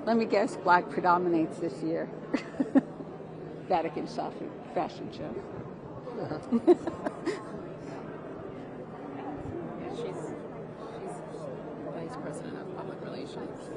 Let me guess, black predominates this year. Vatican fashion show. She's vice president of public relations.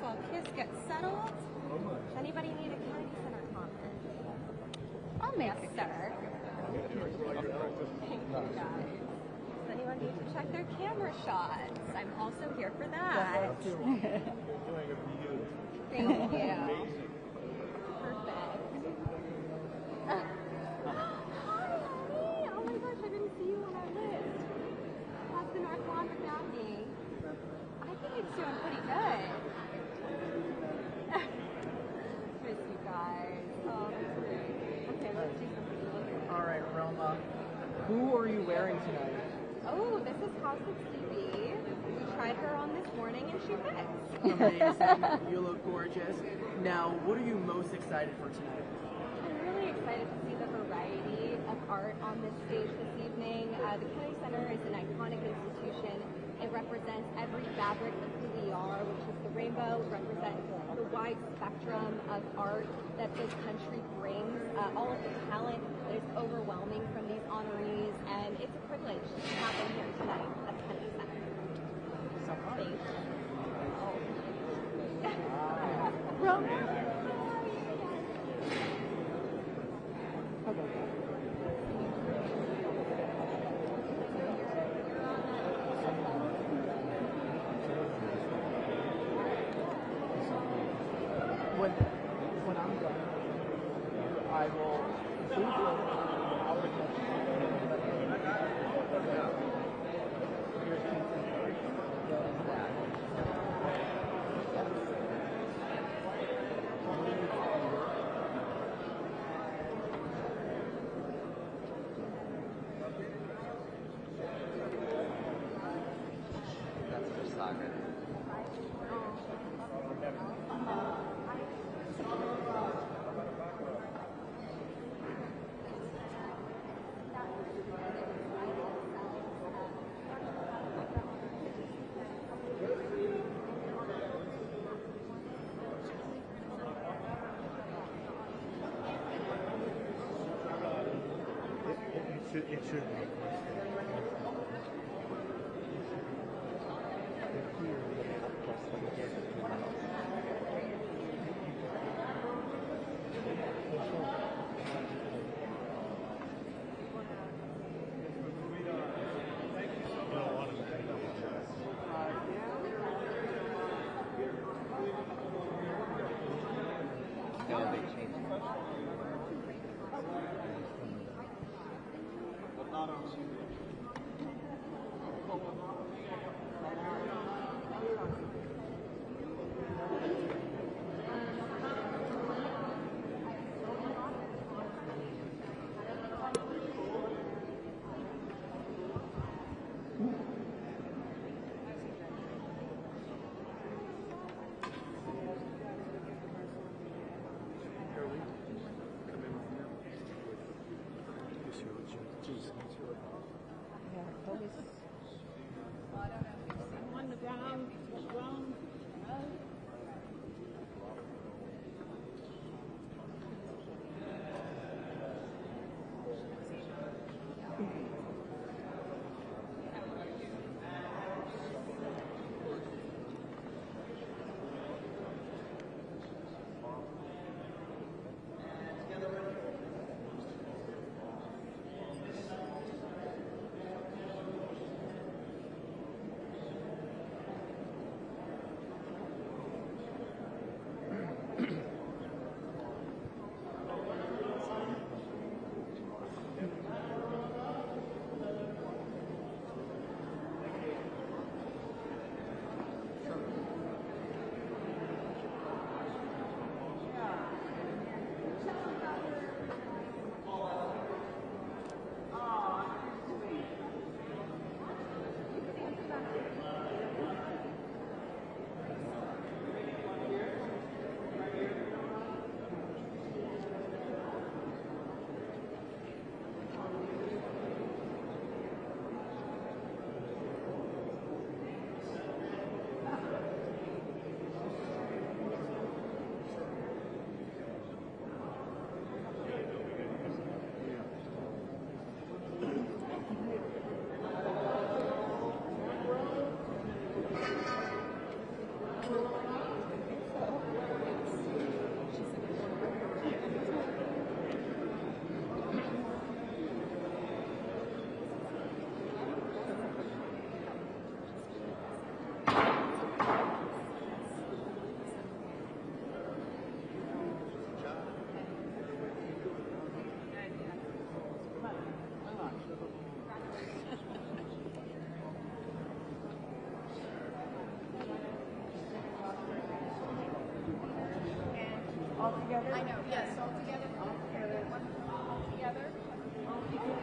While kids get settled, does anybody need a county center comment? I'll make it, sir. Thank you, guys. Does anyone need to check their camera shots? I'm also here for that. Thank you. Perfect. Hi, Ellie. Oh my gosh, I didn't see you on our list. How's the North Lawn without me? I think it's doing pretty good. Miss you guys. Oh, that's great. Okay, let's do something. All right, Roma. Who are you wearing tonight? Oh, this is House of TV. We tried her on this morning and she fits. Amazing. You look gorgeous. Now, what are you most excited for tonight? I'm really excited to see the variety of art on this stage this evening. The Kennedy Center is an iconic institution. It represents every fabric of who we are, which is the rainbow. It represents the wide spectrum of art that this country brings, all of the talent that is overwhelming from these honorees, and it's a privilege to have them here tonight at the Kennedy Center. Thank you. When I'm done, I will That's for soccer. It should be. Still a big change. On the ground, strong. I know, yes, all together. All together. All together. All together.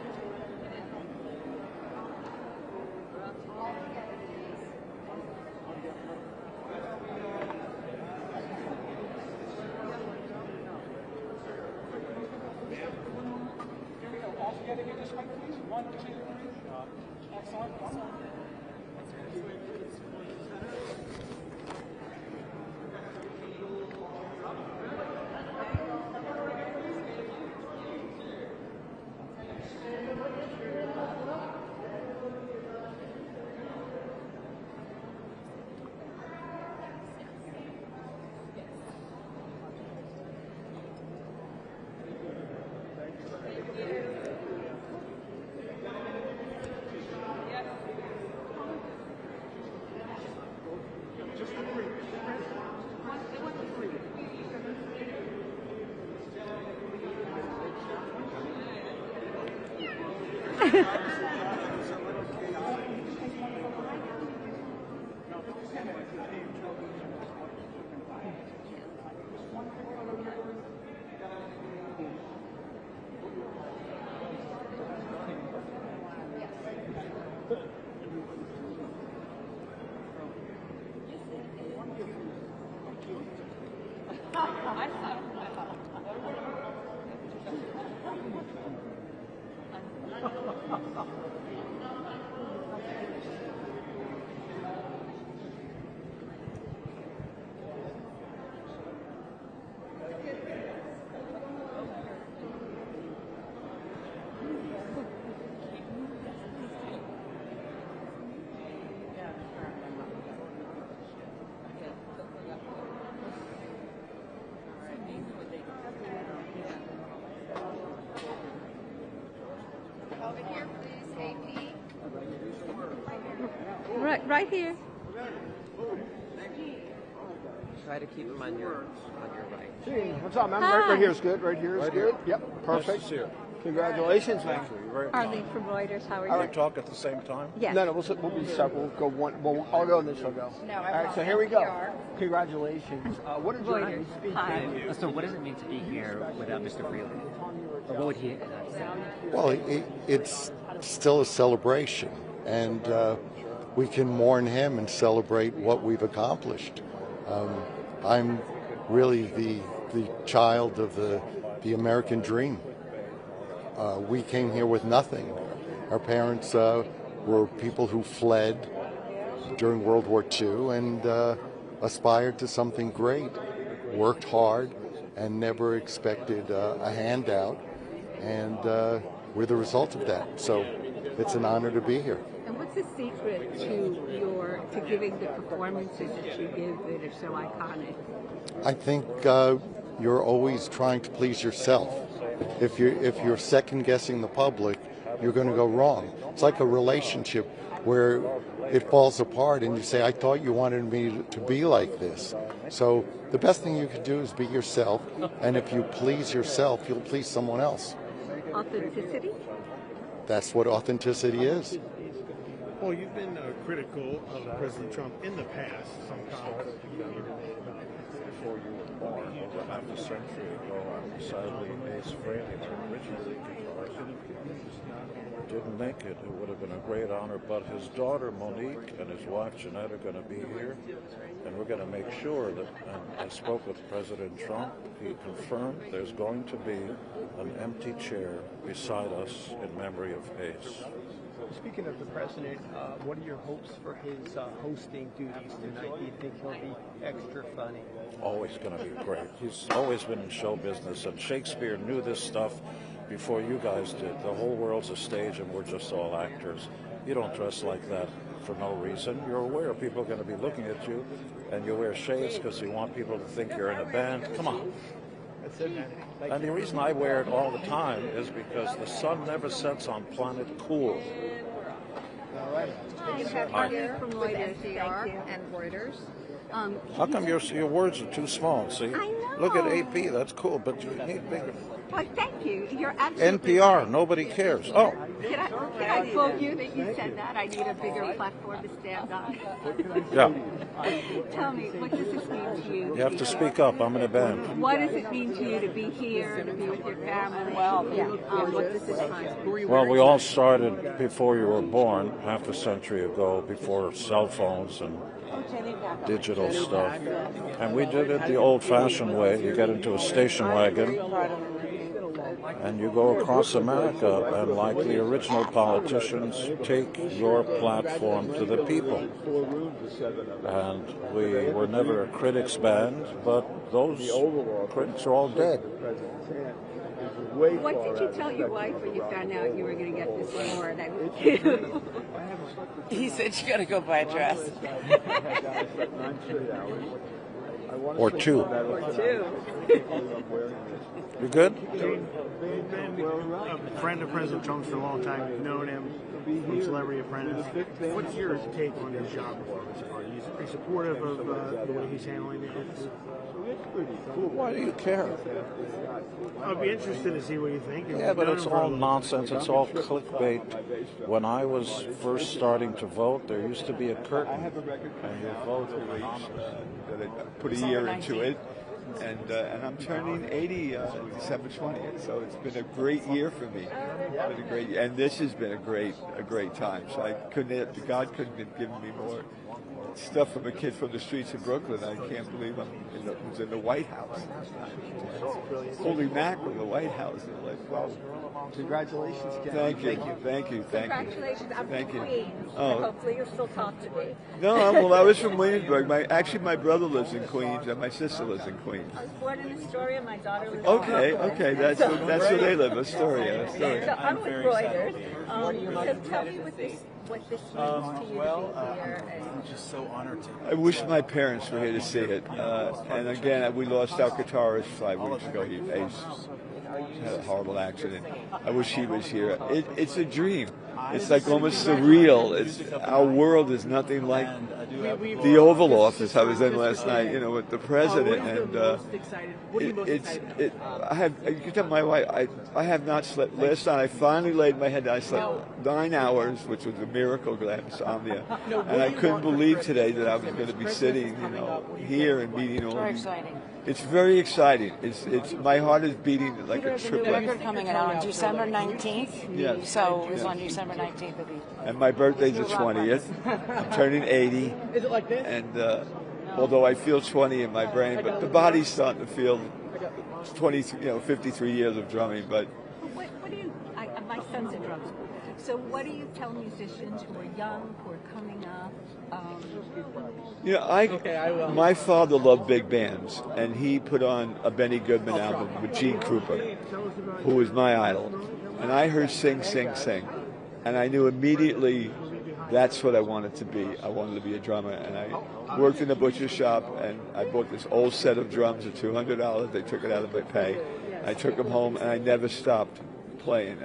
Over here, please, AP. Right here. Try to keep them on your right. What's up, man? Hi. Right here is good. Right here is good. Yep, perfect. Nice to see you. Congratulations, man. Thank you. You're very Arlene kind. from Reuters. How are Can you? we talk at the same time? Yes. No, we'll be separate. We'll go one. Well, I'll go and then she'll go. No, I All right, won't. so here we go. PR. Congratulations. What did your Reuters. name speak? Hi. So what does it mean to be here without Mr. Freeland? Or what would he say? Well, it's still a celebration, and we can mourn him and celebrate what we've accomplished. I'm really the child of the American dream. We came here with nothing. Our parents were people who fled during World War II and aspired to something great, worked hard, and never expected a handout. And we're the result of that. So it's an honor to be here. And what's the secret to giving the performances that you give that are so iconic? I think you're always trying to please yourself. If you're second guessing the public, you're going to go wrong. It's like a relationship where it falls apart and you say, I thought you wanted me to be like this. So the best thing you can do is be yourself, and if you please yourself, you'll please someone else. Authenticity? That's what authenticity is. Well, you've been critical of President Trump in the past. Sometimes Before you were born, over half a century ago, sadly, Ace Frehley, originally guitarist, didn't make it. It would have been a great honor, but his daughter Monique and his wife Jeanette are going to be here, and we're going to make sure that, and I spoke with President Trump, he confirmed there's going to be an empty chair beside us in memory of Ace. Speaking of the president, what are your hopes for his hosting duties tonight? Do you think he'll be extra funny? Always going to be great. He's always been in show business, and Shakespeare knew this stuff before you guys did. The whole world's a stage, and we're just all actors. You don't dress like that for no reason. You're aware people are going to be looking at you, and you wear shades because you want people to think you're in a band. Come on. That's it, man. And the reason I wear it all the time is because the sun never sets on planet cool. All right. You have Hi. here From with Reuters. NPR Thank you. and Reuters. How come your words are too small? See, I know. look at AP. That's cool, but you need bigger. Well, thank you. You're absolutely NPR. right. Nobody cares. Oh, Can I quote you that you said that? I need a bigger platform to stand on. yeah. Tell me, what does this mean to you? You have to speak up. I'm in a band. What does it mean to you to be here, to be with your family? What does this mean? Well, we all started before you were born, half a century ago, before cell phones and digital stuff. And we did it the old-fashioned way. You get into a station wagon and you go across America, and like the original politicians, take your platform to the people. And we were never a critics band, but those critics are all dead. What did you tell your wife when you found out you were going to get this award? He said you got to go buy a dress. Or two. You good? You've been a friend of President Trump's for a long time. You've known him from Celebrity Apprentice. What's your take on his job performance? Are you supportive of the way he's handling it? Why do you care? I'd be interested to see what you think. Yeah, but it's all nonsense. It's all clickbait. When I was first starting to vote, there used to be a curtain, and you vote that I put a year into it, and I'm turning 80 December 20th. So it's been a great year for me. It's been a great year, and this has been a great time. So God couldn't have given me more stuff from a kid from the streets of Brooklyn. I can't believe I was in the White House. Holy mackerel, the White House. Like, wow. Congratulations, Ken. Thank you. Congratulations. I'm from Queens. Oh. Hopefully you'll still talk to me. No, well, I was from Williamsburg. My brother lives in Queens, and my sister lives in Queens. I was born in Astoria. My daughter lives in Okay, that's where they live, Astoria. So I'm with Reuters. So tell me what this means to you to be here. I'm just so honored to. I wish my parents were here to see it. And again, we lost our guitarist 5 weeks ago. He had a horrible accident. I wish he was here. It's a dream. It's like almost surreal. Our world is nothing like the Oval Office I was in last night, with the president. And you can tell my wife, I have not slept. Last night I finally laid my head down. I slept 9 hours, which was a miracle because I have insomnia. And I couldn't believe today that I was going to be sitting, here and meeting all these. It's very exciting. It's my heart is beating like a triple. Record coming out on December 19th. Yes. So it's on December 19th. And my birthday's the 20th. I'm turning 80. Is it like this? And although I feel 20 in my brain, but the body's starting to feel 53 years of drumming. But what do you? My son's a drum school. So what do you tell musicians who are young, who are coming up? My father loved big bands, and he put on a Benny Goodman album with Gene Krupa, who was my idol. And I heard Sing, Sing, Sing, and I knew immediately that's what I wanted to be. I wanted to be a drummer, and I worked in a butcher shop, and I bought this old set of drums at $200. They took it out of my pay. I took them home, and I never stopped playing.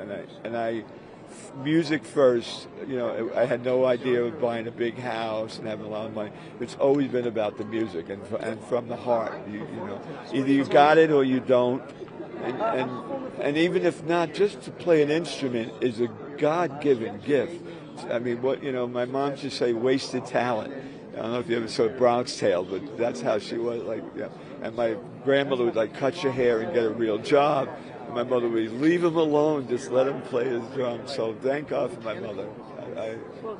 And I music first, I had no idea of buying a big house and having a lot of money. It's always been about the music and from the heart. Either you got it or you don't. And even if not, just to play an instrument is a God-given gift. I mean, my mom used to say wasted talent. I don't know if you ever saw Bronx Tale, but that's how she was. And my grandmother would cut your hair and get a real job. And my mother would leave him alone, just let him play his drums. So thank God for my mother.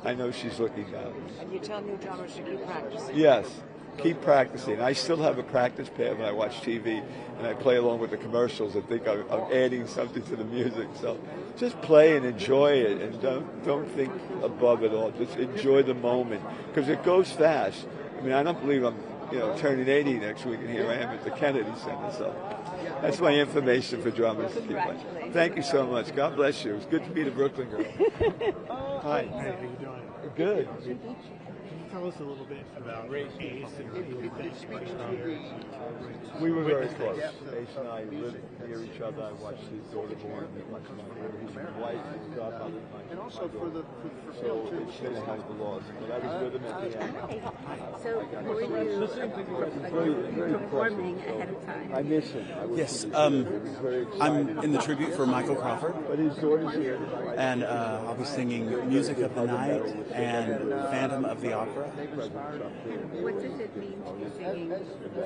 I know she's looking down. And you tell new drummers to keep practicing. Yes, keep practicing. I still have a practice pad when I watch TV, and I play along with the commercials. I think I'm adding something to the music. So just play and enjoy it, and don't think above it all. Just enjoy the moment, because it goes fast. I mean, I don't believe I'm turning 80 next week, and here I am at the Kennedy Center. So that's my information for drummers. Thank you so much. God bless you. It's good to meet a Brooklyn girl. Hi. How you doing? Good. tell us a little bit about Ace and how you met? We were very close. Ace and I lived near each other. I watched his daughter born. His wife, his godmother. And also for so it's been a hell of a loss. But I was with him at the end. So were you performing ahead of time? I miss him. Yes, I'm in the tribute for Michael Crawford, but his daughter's here. And I'll be singing Music of the Night and Phantom of the Opera. What does it mean to be singing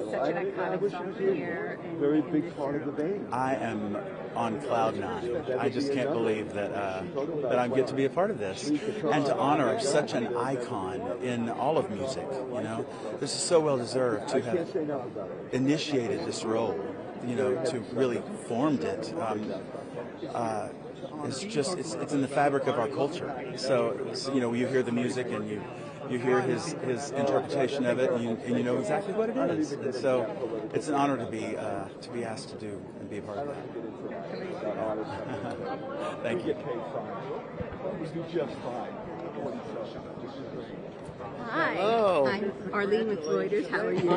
such an iconic song here? Very big part of the band. I am on cloud nine. I just can't believe that I get to be a part of this and to honor such an icon in all of music. You know, this is so well deserved to have initiated this role. You know, to really formed it. It's just it's in the fabric of our culture. So you know, you hear the music and you hear his interpretation of it, and you know exactly what it is. And so it's an honor to be asked to do and be a part of that. Thank you. Hi. Hello. I'm Arlene with Reuters. How are you?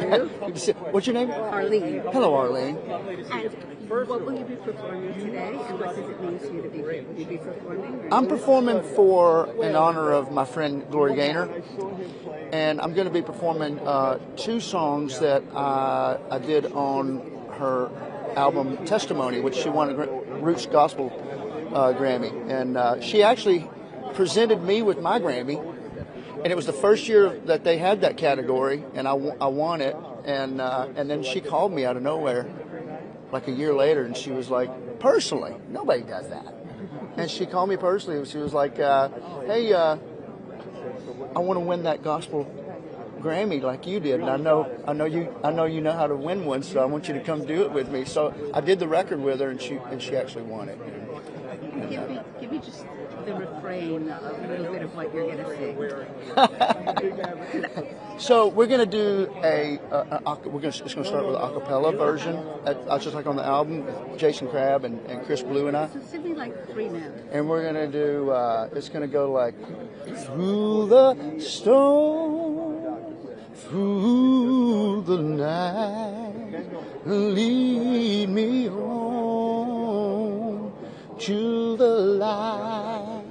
What's your name? Arlene. Hello, Arlene. And what will you be performing today, and what does it mean to you to be here? Will you be performing? I'm performing in honor of my friend Gloria Gaynor, and I'm going to be performing 2 songs that I did on her album Testimony, which she won a Roots Gospel Grammy, and she actually presented me with my Grammy. And it was the first year that they had that category, and I won it. And then she called me out of nowhere, like a year later, and she was like, personally, nobody does that. And she called me personally, and she was like, "Hey, I want to win that gospel Grammy like you did, and I know you know how to win one, so I want you to come do it with me." So I did the record with her, and she actually won it. Give me just the refrain, a little bit of what you're going to sing. So we're going to do it's going to start with an a cappella version, just like on the album, Jason Crabb and Chris Blue and I. So sing me like 3 minutes. And we're going to do, it's going to go like, through the storm, through the night, lead me on to the light.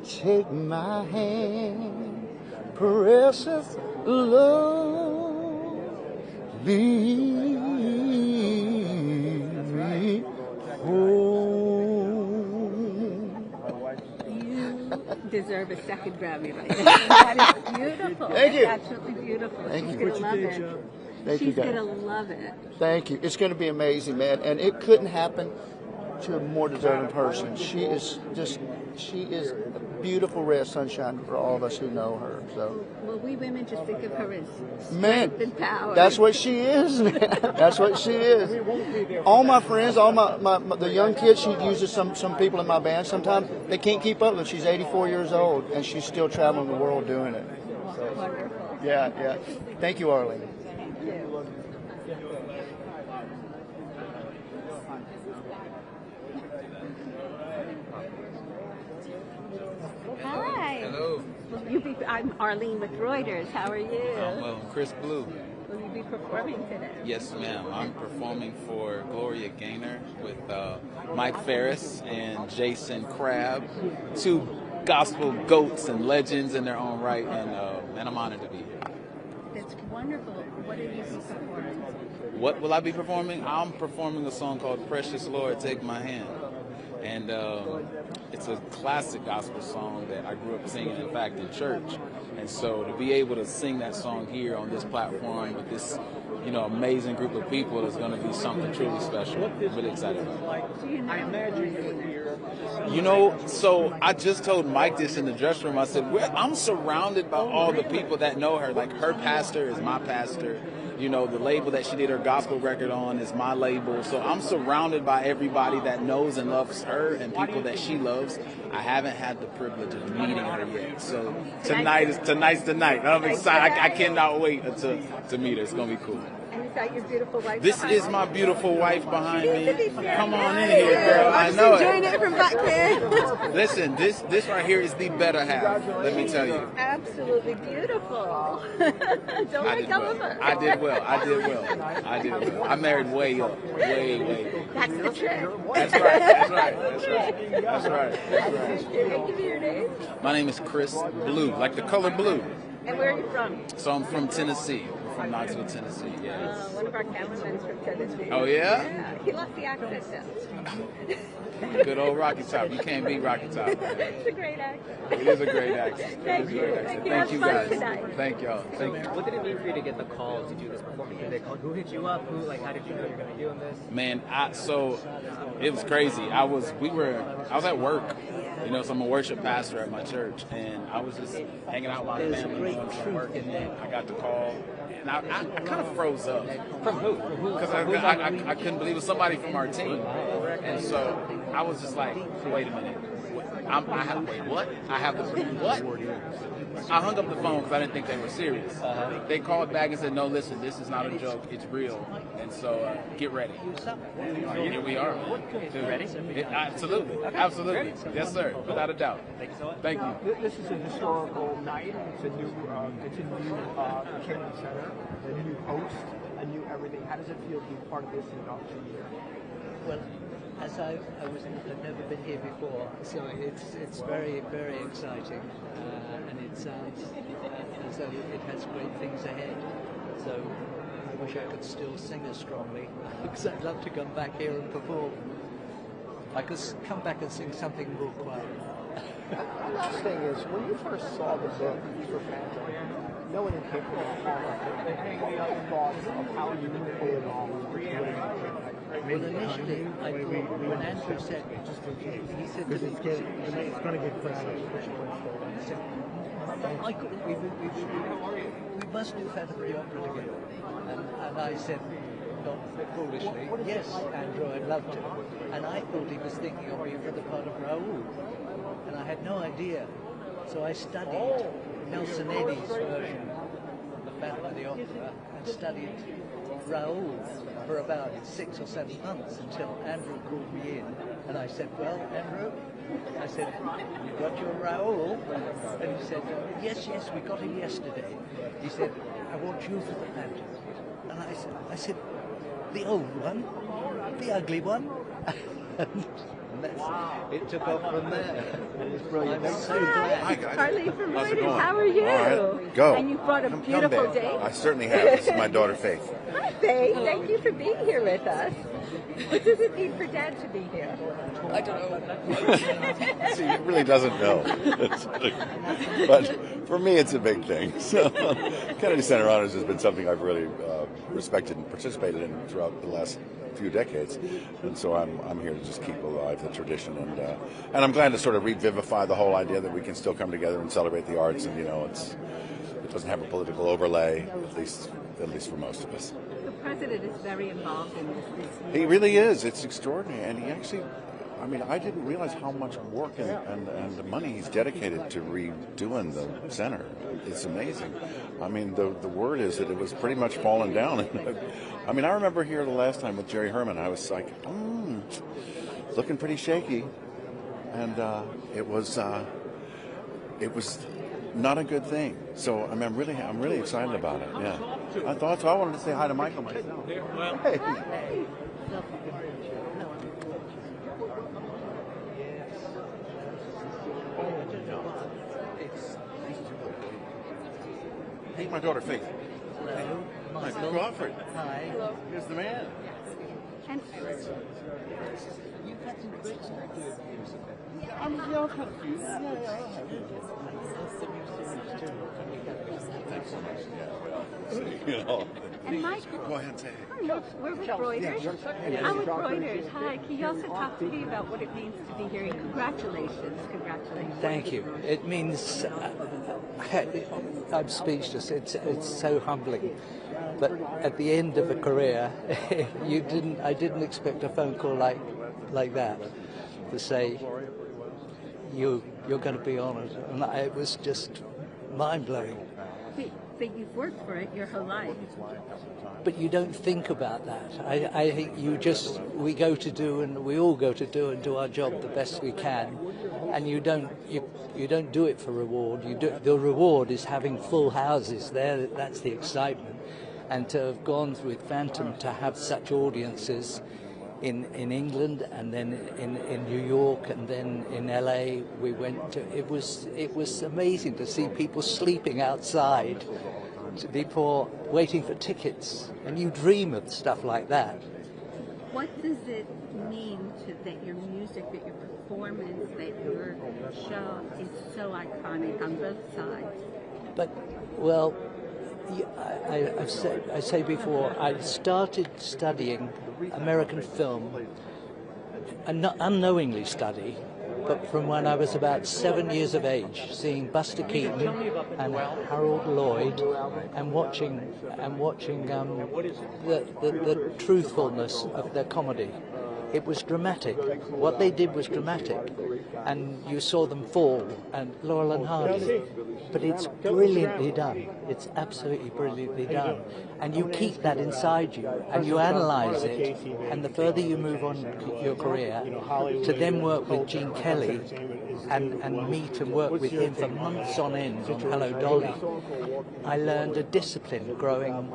Take my hand, precious love, lead me home. You deserve a second Grammy right now. That is beautiful. Thank you. That's absolutely beautiful. Thank She's you. going to love it. Thank you, She's guys. going to love it. Thank you. It's going to be amazing, man. And it couldn't happen to a more deserving person. She is a beautiful ray of sunshine for all of us who know her. So, well, we women just think of her as man, strength and power. that's what she is, man. That's what she is. All my friends, all the young kids, she uses some people in my band. Sometimes they can't keep up with her. She's 84 years old, and she's still traveling the world doing it. So, wonderful. Yeah. Thank you, Arlene. Thank you. Hi. Hello. I'm Arlene with Reuters. How are you? Well, Chris Blue. Will you be performing today? Yes, ma'am. I'm performing for Gloria Gaynor with Mike Ferris and Jason Crabb, 2 gospel goats and legends in their own right, and I'm honored to be here. That's wonderful. What are you performing? What will I be performing? I'm performing a song called Precious Lord, Take My Hand. And it's a classic gospel song that I grew up singing, in fact, in church. And so to be able to sing that song here on this platform with this, amazing group of people is going to be something truly special. I'm really excited about it. So I just told Mike this in the dressing room. I said, I'm surrounded by all the people that know her. Like, her pastor is my pastor. The label that she did her gospel record on is my label. So I'm surrounded by everybody that knows and loves her and people that she loves. I haven't had the privilege of meeting her yet. So tonight's the night. I'm excited. I cannot wait to meet her. It's going to be cool. And is that your beautiful wife? This is my beautiful wife behind me. Come on in here, girl. I know enjoying it from back there. Listen, this right here is the better half. Let me tell you. Absolutely beautiful. Don't let go of her. I did well. I married way up. Way. That's the trick. That's right. Give me your name. My name is Chris Blue, like the color blue. And where are you from? So I'm from Tennessee. We're from Knoxville, Tennessee. Yes. One of our cameramen's from Tennessee. Oh yeah? Yeah. He lost the accent though. Good old Rocky Top. You can't beat Rocky Top. It's a great accent. It is a great accent. Thank you. Thank you guys. Thank y'all. Thank you. What did it mean for you to get the call to do this performance? Did they call? Who hit you up? How did you know you're going to be doing this? Man, so it was crazy. I was at work. You know, so I'm a worship pastor at my church, and I was just hanging out with my family, doing some work, and then I got the call, and I kind of froze up. From who? Because I couldn't believe it was somebody from our team, and so I was just like, wait a minute. What? I have the what? I hung up the phone because I didn't think they were serious. They called back and said, no, listen, this is not a joke. It's real. And so get ready. Here we are. You ready? Absolutely. Yes, sir. Without a doubt. Thank you so much. Thank you. This is a historical night. It's a new Kennedy Center, a new host, a new everything. How does it feel to be part of this induction year? Well, as I've never been here before, so it's very, very exciting, and it sounds as though it has great things ahead. So I wish I could still sing as strongly, because I'd love to come back here and perform. I could come back and sing something more quiet. The last thing is, when you first saw the book for Phantom, no one came from the hall thoughts of how you would pull it off. Well, initially, I thought when Andrew said, he said to me, it's going to get crowded. we must do Phantom of the Opera together. And I said, not foolishly, yes, Andrew, I'd love to. And I thought he was thinking of me for the part of Raoul. And I had no idea. So I studied Nelson Eddy's version of the Phantom of the Opera and studied Raoul for about 6 or 7 months until Andrew called me in, and I said, well, Andrew, I said, you got your Raoul? And he said, yes, we got him yesterday. He said, I want you for the Phantom. And I said, the old one? The ugly one? It took off from there. I'm so glad. Hi, Carly from Reuters. How are you? All right. Go. And you brought a beautiful date. I certainly have. This is my daughter, Faith. Hi, Faith. Thank you for being here with us. What does it mean for Dad to be here? I don't know. See, he really doesn't know. But for me, it's a big thing. So, Kennedy Center Honors has been something I've really respected and participated in throughout the last few decades, and so I'm here to just keep alive the tradition, and I'm glad to sort of revivify the whole idea that we can still come together and celebrate the arts, and it doesn't have a political overlay, at least for most of us. The president is very involved in this year. He really is. It's extraordinary, and he actually. I mean, I didn't realize how much work and the money he's dedicated to redoing the center. It's amazing. I mean, the word is that it was pretty much falling down. I mean, I remember here the last time with Jerry Herman, I was like, looking pretty shaky. And it was not a good thing. So, I mean, I'm really excited about it, yeah. I thought so. I wanted to say hi to Michael myself. Hey. Meet my daughter, Faith. Hello, Michael Crawford. Hi. Hello. Here's the man. And You've had some great stuff to do. I'm kind of cute. Thanks so much. Yeah, well, And Mike, go ahead and say we're with Reuters. I'm with Reuters. Hi. Can you also talk to me about what it means to be here? Congratulations. Thank you. It means I'm speechless. It's so humbling. But at the end of a career, I didn't expect a phone call like that to say you're going to be honoured, and it was just mind blowing. But you've worked for it your whole life. But you don't think about that. I think we go to do, and we all go to do our job the best we can, and you don't do it for reward. The reward is having full houses. That's the excitement, and to have gone with Phantom to have such audiences in England, and then in New York, and then in LA. We went to. It was amazing to see people sleeping outside before waiting for tickets, and you dream of stuff like that. What does it mean that your music, that your performance, that your show is so iconic on both sides? But, well, I say before, I started studying American film, unknowingly study, but from when I was about 7 years of age, seeing Buster Keaton and Harold Lloyd, and watching the truthfulness of their comedy. It was dramatic. What they did was dramatic, and you saw them fall, and Laurel and Hardy. But it's brilliantly done. It's absolutely brilliantly done. And you keep that inside you, and you analyze it, and the further you move on your career, to then work with Gene Kelly, and meet and work with him for months on end on Hello Dolly, I learned a discipline growing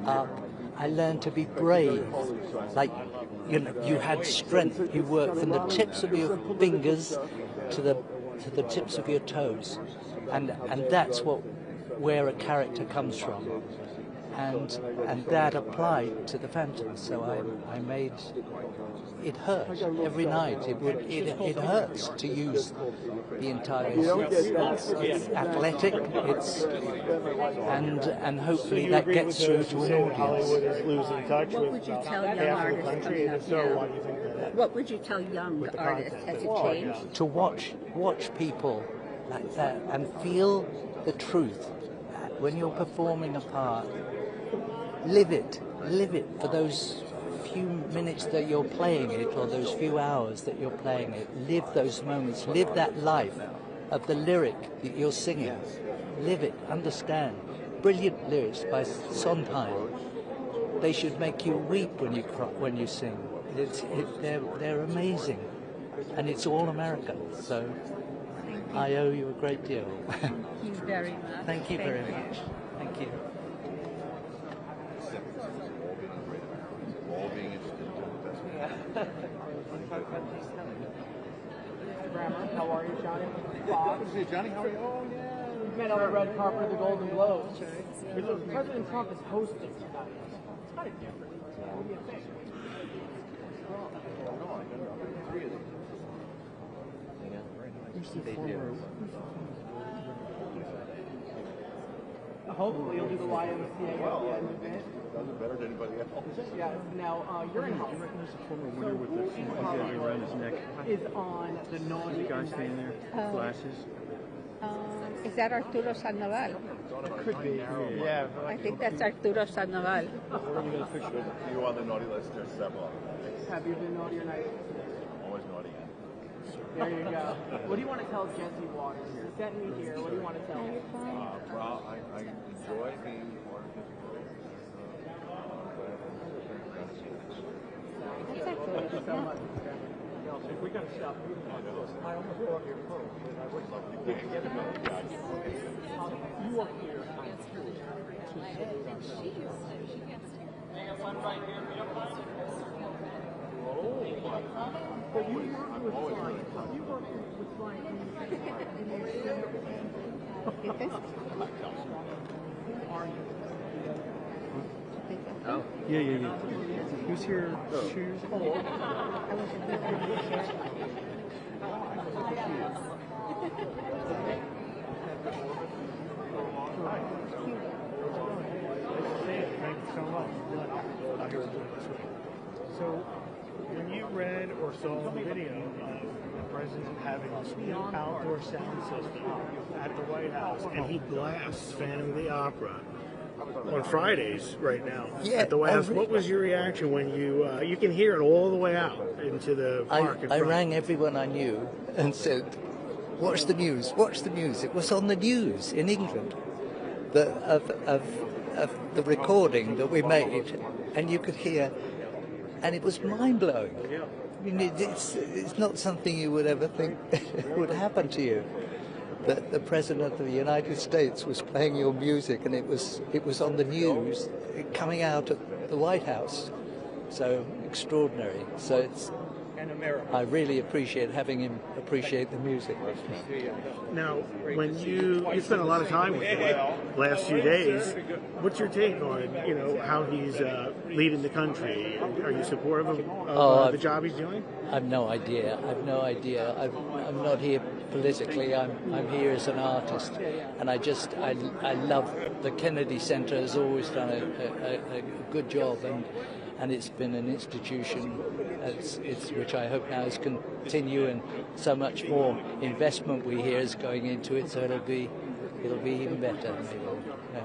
up. I learned to be brave. Like, you had strength. You worked from the tips of your fingers to the tips of your toes, and that's where a character comes from, and that applied to the Phantom. So I made it hurt every night. It hurts to use the entire. It's athletic. And hopefully that gets through to an audience. What would you tell young artists coming up now? What would you tell young artists? Has it changed? To watch people like that and feel the truth when you're performing a part. Live it for those few minutes that you're playing it, or those few hours that you're playing it. Live those moments. Live that life of the lyric that you're singing. Live it. Understand. Brilliant lyrics by Sondheim. They should make you weep when you sing. They're amazing, and it's all American. So I owe you a great deal. Thank you very much. Thank you very much. Thank you. How are you, Johnny? Hey, Johnny, how are you? Oh, yeah. We've met on the red carpet of the Golden Globes. President Trump is hosting tonight. It's kind of different. What do you think? Hopefully you'll do the YMCA at the end of it. Does it better than anybody else. Yeah, now you're in Hollywood. I reckon there's a former winner with the thing around his neck. Is on the naughty guy standing there, glasses. Is that Arturo Sandoval? It could be. Yeah. I think that's Arturo Sandoval. You on the naughty list, there's several. Have you been naughty or nice? Always naughty. There you go. What do you want to tell Jesse Waters? You sent me here. What do you want to tell him? Well, I enjoy being part of this world. Thank you so much. We got to stop. I almost brought your phone. You are here. But you work with flying. You work with flying. Oh. Yeah. He was here 2 years ago. Thank you so much. So, when you read or saw the video of the president having this new outdoor sound system at the White House, and he blasts Phantom of the Opera on Fridays right now at the White House, what was your reaction when you can hear it all the way out into the park? I rang everyone I knew and said, watch the news, watch the news. It was on the news in England. of the recording that we made, and you could hear, and it was mind-blowing. I mean, it's not something you would ever think would happen to you. That the President of the United States was playing your music, and it was on the news coming out at the White House. So extraordinary. So I really appreciate having him appreciate the music. Now, when you spent a lot of time with him last few days, what's your take on how he's leading the country? Are you supportive of the job he's doing? I've no idea. I'm not here politically. I'm here as an artist, and I love the Kennedy Center. Has always done a good job, and it's been an institution which I hope now is continue, and so much more investment we hear is going into it, so it'll be even better. Yeah.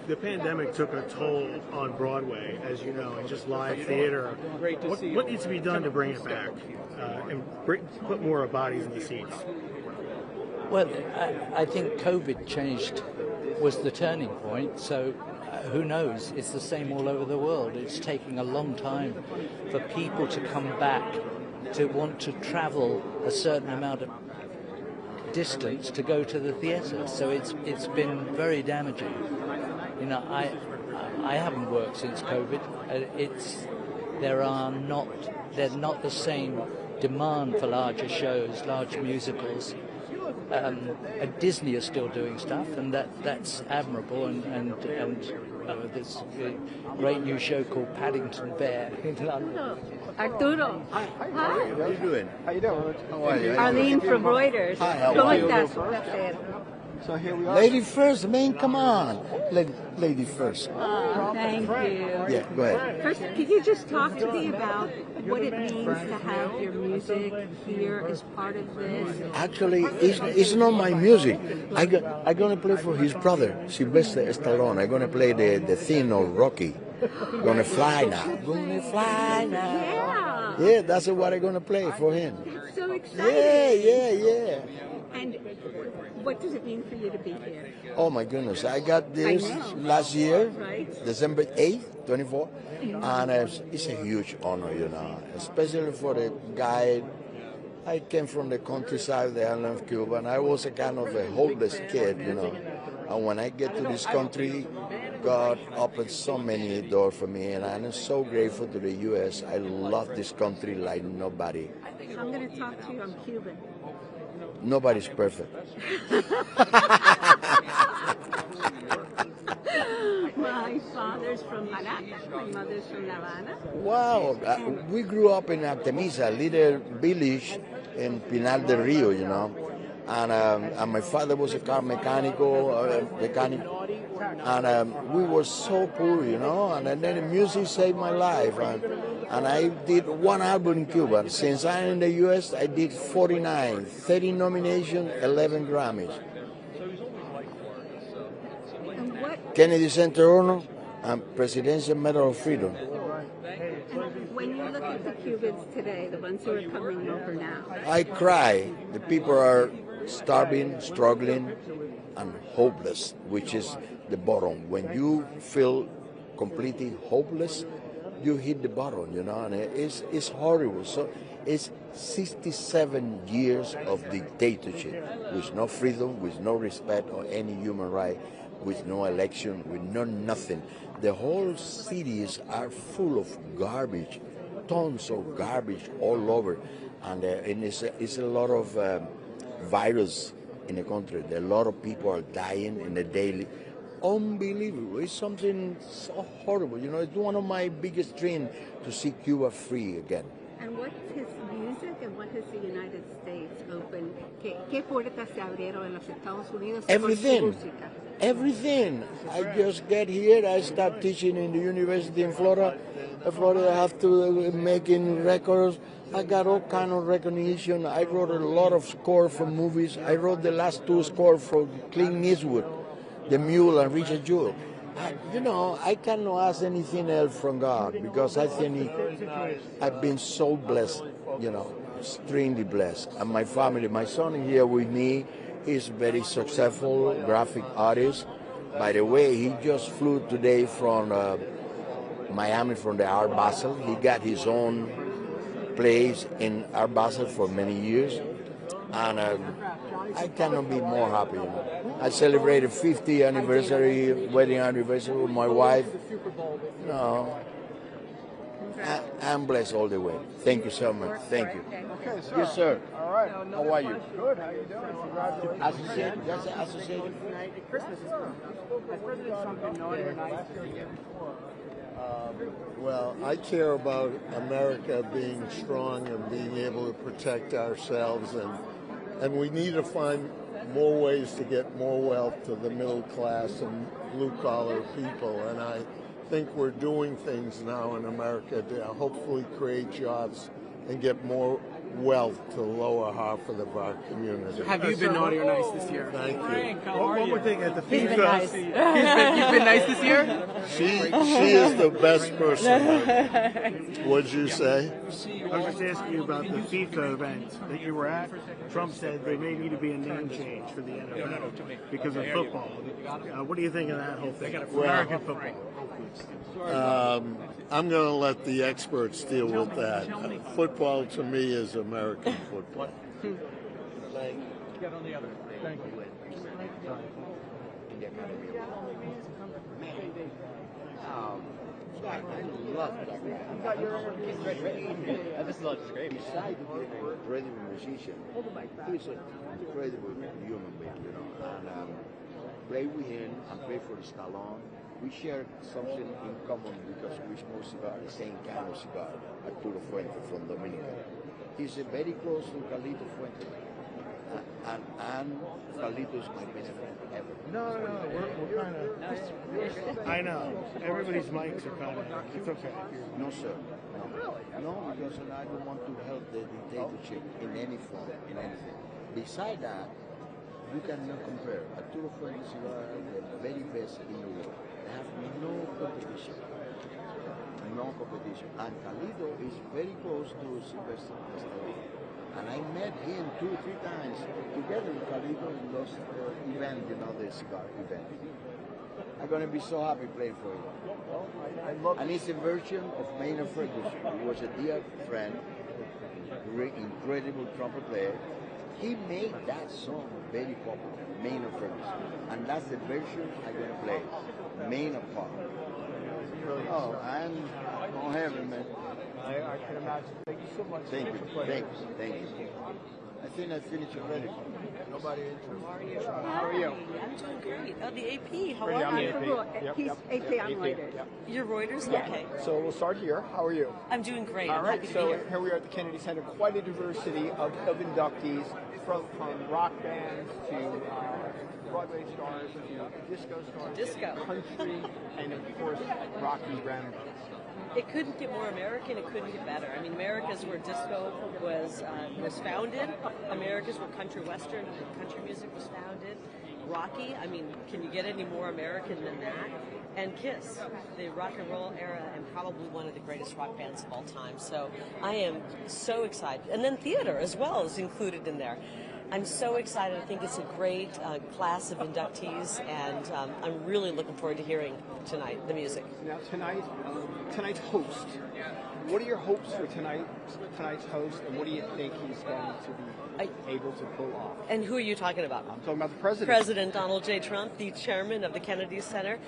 The pandemic took a toll on Broadway, as you know, and just live theater. What needs to be done to bring it back and put more bodies in the seats? Well, I think COVID was the turning point, so who knows? It's the same all over the world. It's taking a long time for people to come back, to want to travel a certain amount of distance to go to the theatre. So it's been very damaging. I haven't worked since COVID. There's not the same demand for larger shows, large musicals. Disney is still doing stuff, and that's admirable. And there's a great new show called Paddington Bear in London. Arturo. Hi. How are you doing? How you doing? How are you? Arlene from Reuters. Hi, how are you? So here we are. Lady first, man, come on. Lady first. Thank you. Yeah, go ahead. First, could you just talk to me about what it means to have your music here as part of this? Actually, it's not my music. I'm going to play for his brother, Sylvester Stallone. I'm going to play the theme of Rocky. Gonna fly now. Gonna fly now. Yeah, that's what I'm going to play for him. That's so exciting. Yeah. And what does it mean for you to be here? Oh my goodness, I got this last year, right? December 8th, 24, and it's a huge honor, especially for the guy. I came from the countryside of the island of Cuba, and I was a kind of a hopeless kid, and when I get to this country, God opened so many doors for me, and I'm so grateful to the U.S. I love this country like nobody. I'm going to talk to you. I'm Cuban. Nobody's perfect. My father's from Caracas, my mother's from La Habana. Wow, we grew up in Artemisa, a little village in Pinar del Rio, and my father was a car mechanic, and we were so poor, and then the music saved my life, and I did one album in Cuba. Since I'm in the U.S., I did 49, 30 nominations, 11 Grammys. Kennedy Center Honor and Presidential Medal of Freedom. When you look at the Cubans today, the ones who are coming over now, I cry. The people are starving, struggling, and hopeless, which is the bottom. When you feel completely hopeless, you hit the bottom, and it's horrible. So it's 67 years of dictatorship, with no freedom, with no respect or any human right, with no election, with no nothing. The whole cities are full of garbage, tons of garbage all over, and it's a lot of virus in the country. A lot of people are dying in the daily. Unbelievable. It's something so horrible. It's one of my biggest dreams to see Cuba free again. And what has music and what has the United States opened? ¿Qué puertas se abrieron en los Estados Unidos? Everything. I just get here. I start teaching in the university in Florida. I have to making records. I got all kind of recognition. I wrote a lot of score for movies. I wrote the last 2 scores for Clint Eastwood, The Mule and Richard Jewell. I cannot ask anything else from God, because I think I've been so blessed, extremely blessed. And my family, my son here with me, is very successful graphic artist, By the way, he just flew today from Miami from the Art Basel. He got his own place in Art Basel for many years, and I cannot be more happy. You know. I celebrated 50th anniversary, wedding anniversary with my wife. No, I'm blessed all the way. Thank you so much. Thank you. Okay, sir. Yes, sir. All right. How are you? Good. How you doing? Congratulations. Associated. That's associated. Christmas is coming. Has President Trump been naughty or nice to you? Well, I care about America being strong and being able to protect ourselves, and we need to find more ways to get more wealth to the middle class and blue-collar people, and I think we're doing things now in America to hopefully create jobs and get more wealth to the lower half of our community. Have you been naughty or nice this year? Thank you. Frank, how are One you? more thing at the He's FIFA. been nice. You've been nice this year? She is the best person. What'd you say? I was just asking you about the FIFA event that you were at. Trump said there may need to be a name change for the NFL because of football. What do you think of that whole thing? American football. I'm going to let the experts deal with that. Football to me is American football. Get on the other. Thank you. I love that guy. This is all just great. Besides being an incredible musician, he's an incredible human being, you know. And play with him and play for Stallone. We share something in common because we smoke cigar, the same kind of cigar, Arturo Fuente from Dominica. He's very close to Carlito Fuente. And Carlito's my best friend ever. No, we're kind of. I know. Everybody's mics are kind of. It's okay. No, sir. No. No, because I don't want to help the dictatorship in any form, in anything. Besides that, you cannot compare. Arturo Fuente cigar, the very best in the world. They have no competition. No competition. And Carlito is very close to Sylvester Stallone. And I met him 2 or 3 times together with Carlito in those events, you know, the cigar event. I'm going to be so happy playing for him. And it's a version of Maynard Ferguson, who was a dear friend, incredible trumpet player. He made that song very popular, Maynard Ferguson. And that's the version I'm going to play, Maynard Park. Oh, I'm on heaven, man. I can imagine. Thank you so much. Thank you. Thank you. I think I finished already. Nobody interested. How are you? I'm doing great. Oh, the AP. How I'm are the you? AP. He's AP, I'm Reuters. You're Reuters? Yeah. Okay. So we'll start here. How are you? I'm doing great. All I'm right. happy to So be here. here we are at the Kennedy Center. Quite a diversity of inductees from rock bands to Broadway stars to disco stars, Disco. country, and of course Rocky Rambo. It couldn't get more American. It couldn't get better. I mean, America's where disco was founded. America's where country western country music was founded. Rocky. I mean, can you get any more American than that? And Kiss, the rock and roll era, and probably one of the greatest rock bands of all time. So I am so excited. And then theater as well is included in there. I'm so excited. I think it's a great class of inductees, and I'm really looking forward to hearing tonight the music. Now tonight's host. What are your hopes for tonight's host, and what do you think he's going to be able to pull off? And who are you talking about? I'm talking about the president. President Donald J. Trump, the chairman of the Kennedy Center.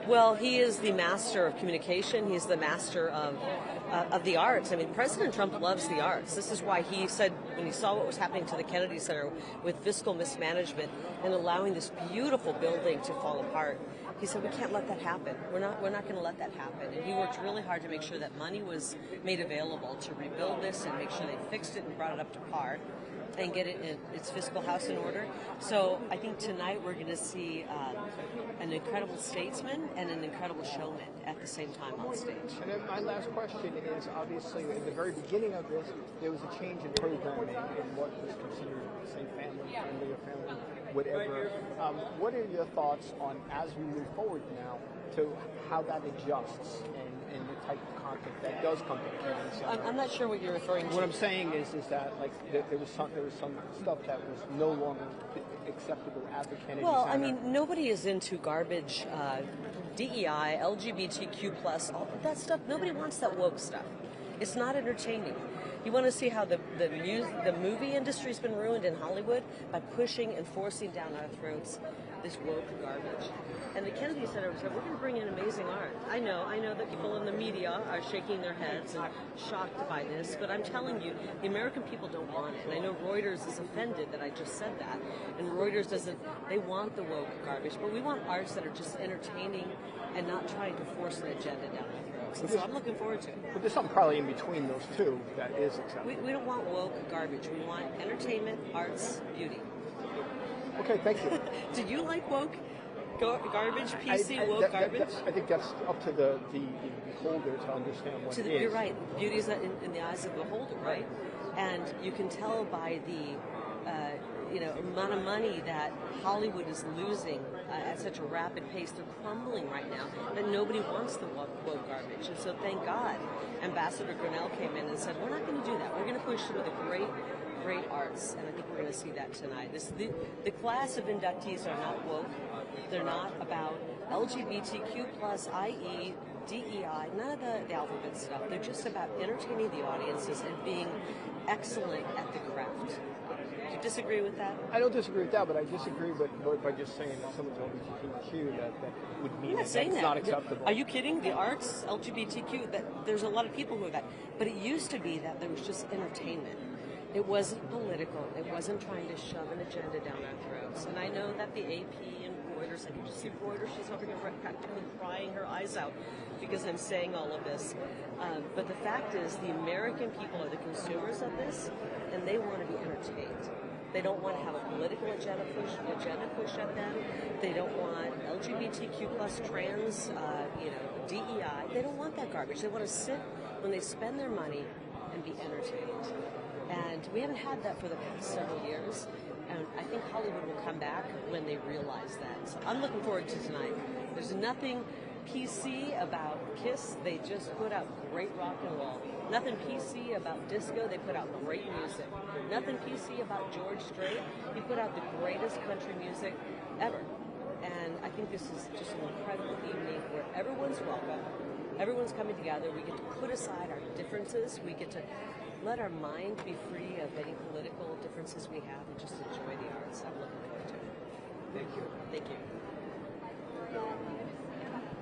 Well, he is the master of communication. He's the master of the arts. I mean, President Trump loves the arts. This is why he said, when he saw what was happening to the Kennedy Center with fiscal mismanagement and allowing this beautiful building to fall apart, he said, we can't let that happen. We're not going to let that happen. And he worked really hard to make sure that money was made available to rebuild this and make sure they fixed it and brought it up to par and get it in its fiscal house in order. So I think tonight we're going to see an incredible statesman and an incredible showman at the same time on stage. And then my last question is, obviously, at the very beginning of this, there was a change in programming in what was considered, say, family-friendly or family whatever. What are your thoughts on, as we move forward now, to how that adjusts and the type of content that does come to the Kennedy Center. I'm not sure what you're referring to. What I'm saying is that like there was some stuff that was no longer acceptable at the Kennedy Center. Well, I mean, nobody is into garbage, DEI, LGBTQ plus, all that stuff. Nobody wants that woke stuff. It's not entertaining. You want to see how the movie industry's been ruined in Hollywood by pushing and forcing down our throats this woke garbage. And the Kennedy Center said, we're going to bring in amazing art. I know that people in the media are shaking their heads and shocked by this, but I'm telling you, the American people don't want it. And I know Reuters is offended that I just said that. And Reuters doesn't, they want the woke garbage, but we want arts that are just entertaining and not trying to force an agenda down our throats. And so I'm looking forward to it. But there's something probably in between those two that is acceptable. We don't want woke garbage. We want entertainment, arts, beauty. Okay, thank you. Did you like woke garbage, PC, woke garbage? I think that's up to the beholder to understand what it is. You're right. Beauty is in the eyes of the beholder, right? And you can tell by the amount of money that Hollywood is losing at such a rapid pace. They're crumbling right now, that nobody wants the woke garbage. And so thank God Ambassador Grinnell came in and said, we're not going to do that. We're going to push through the great arts, and I think we're going to see that tonight. The class of inductees are not woke. They're not about LGBTQ plus, i.e., DEI, none of the alphabet stuff. They're just about entertaining the audiences and being excellent at the craft. Do you disagree with that? I don't disagree with that, but I disagree by just saying that someone's LGBTQ that would mean that's not acceptable. Are you kidding? The arts, LGBTQ, there's a lot of people who are that. But it used to be that there was just entertainment. It wasn't political. It wasn't trying to shove an agenda down our throats. And I know that the AP and Reuters, I can just see Reuters, she's over here practically crying her eyes out because I'm saying all of this. But the fact is, the American people are the consumers of this, and they want to be entertained. They don't want to have a political agenda pushed at them. They don't want LGBTQ plus trans, DEI. They don't want that garbage. They want to sit when they spend their money and be entertained. And we haven't had that for the past several years. And I think Hollywood will come back when they realize that. So I'm looking forward to tonight. There's nothing PC about Kiss. They just put out great rock and roll. Nothing PC about disco. They put out great music. Nothing PC about George Strait. He put out the greatest country music ever. And I think this is just an incredible evening where everyone's welcome. Everyone's coming together. We get to put aside our differences. We get to let our mind be free of any political differences we have and just enjoy the arts. I'm looking forward to it. Thank you. Thank you.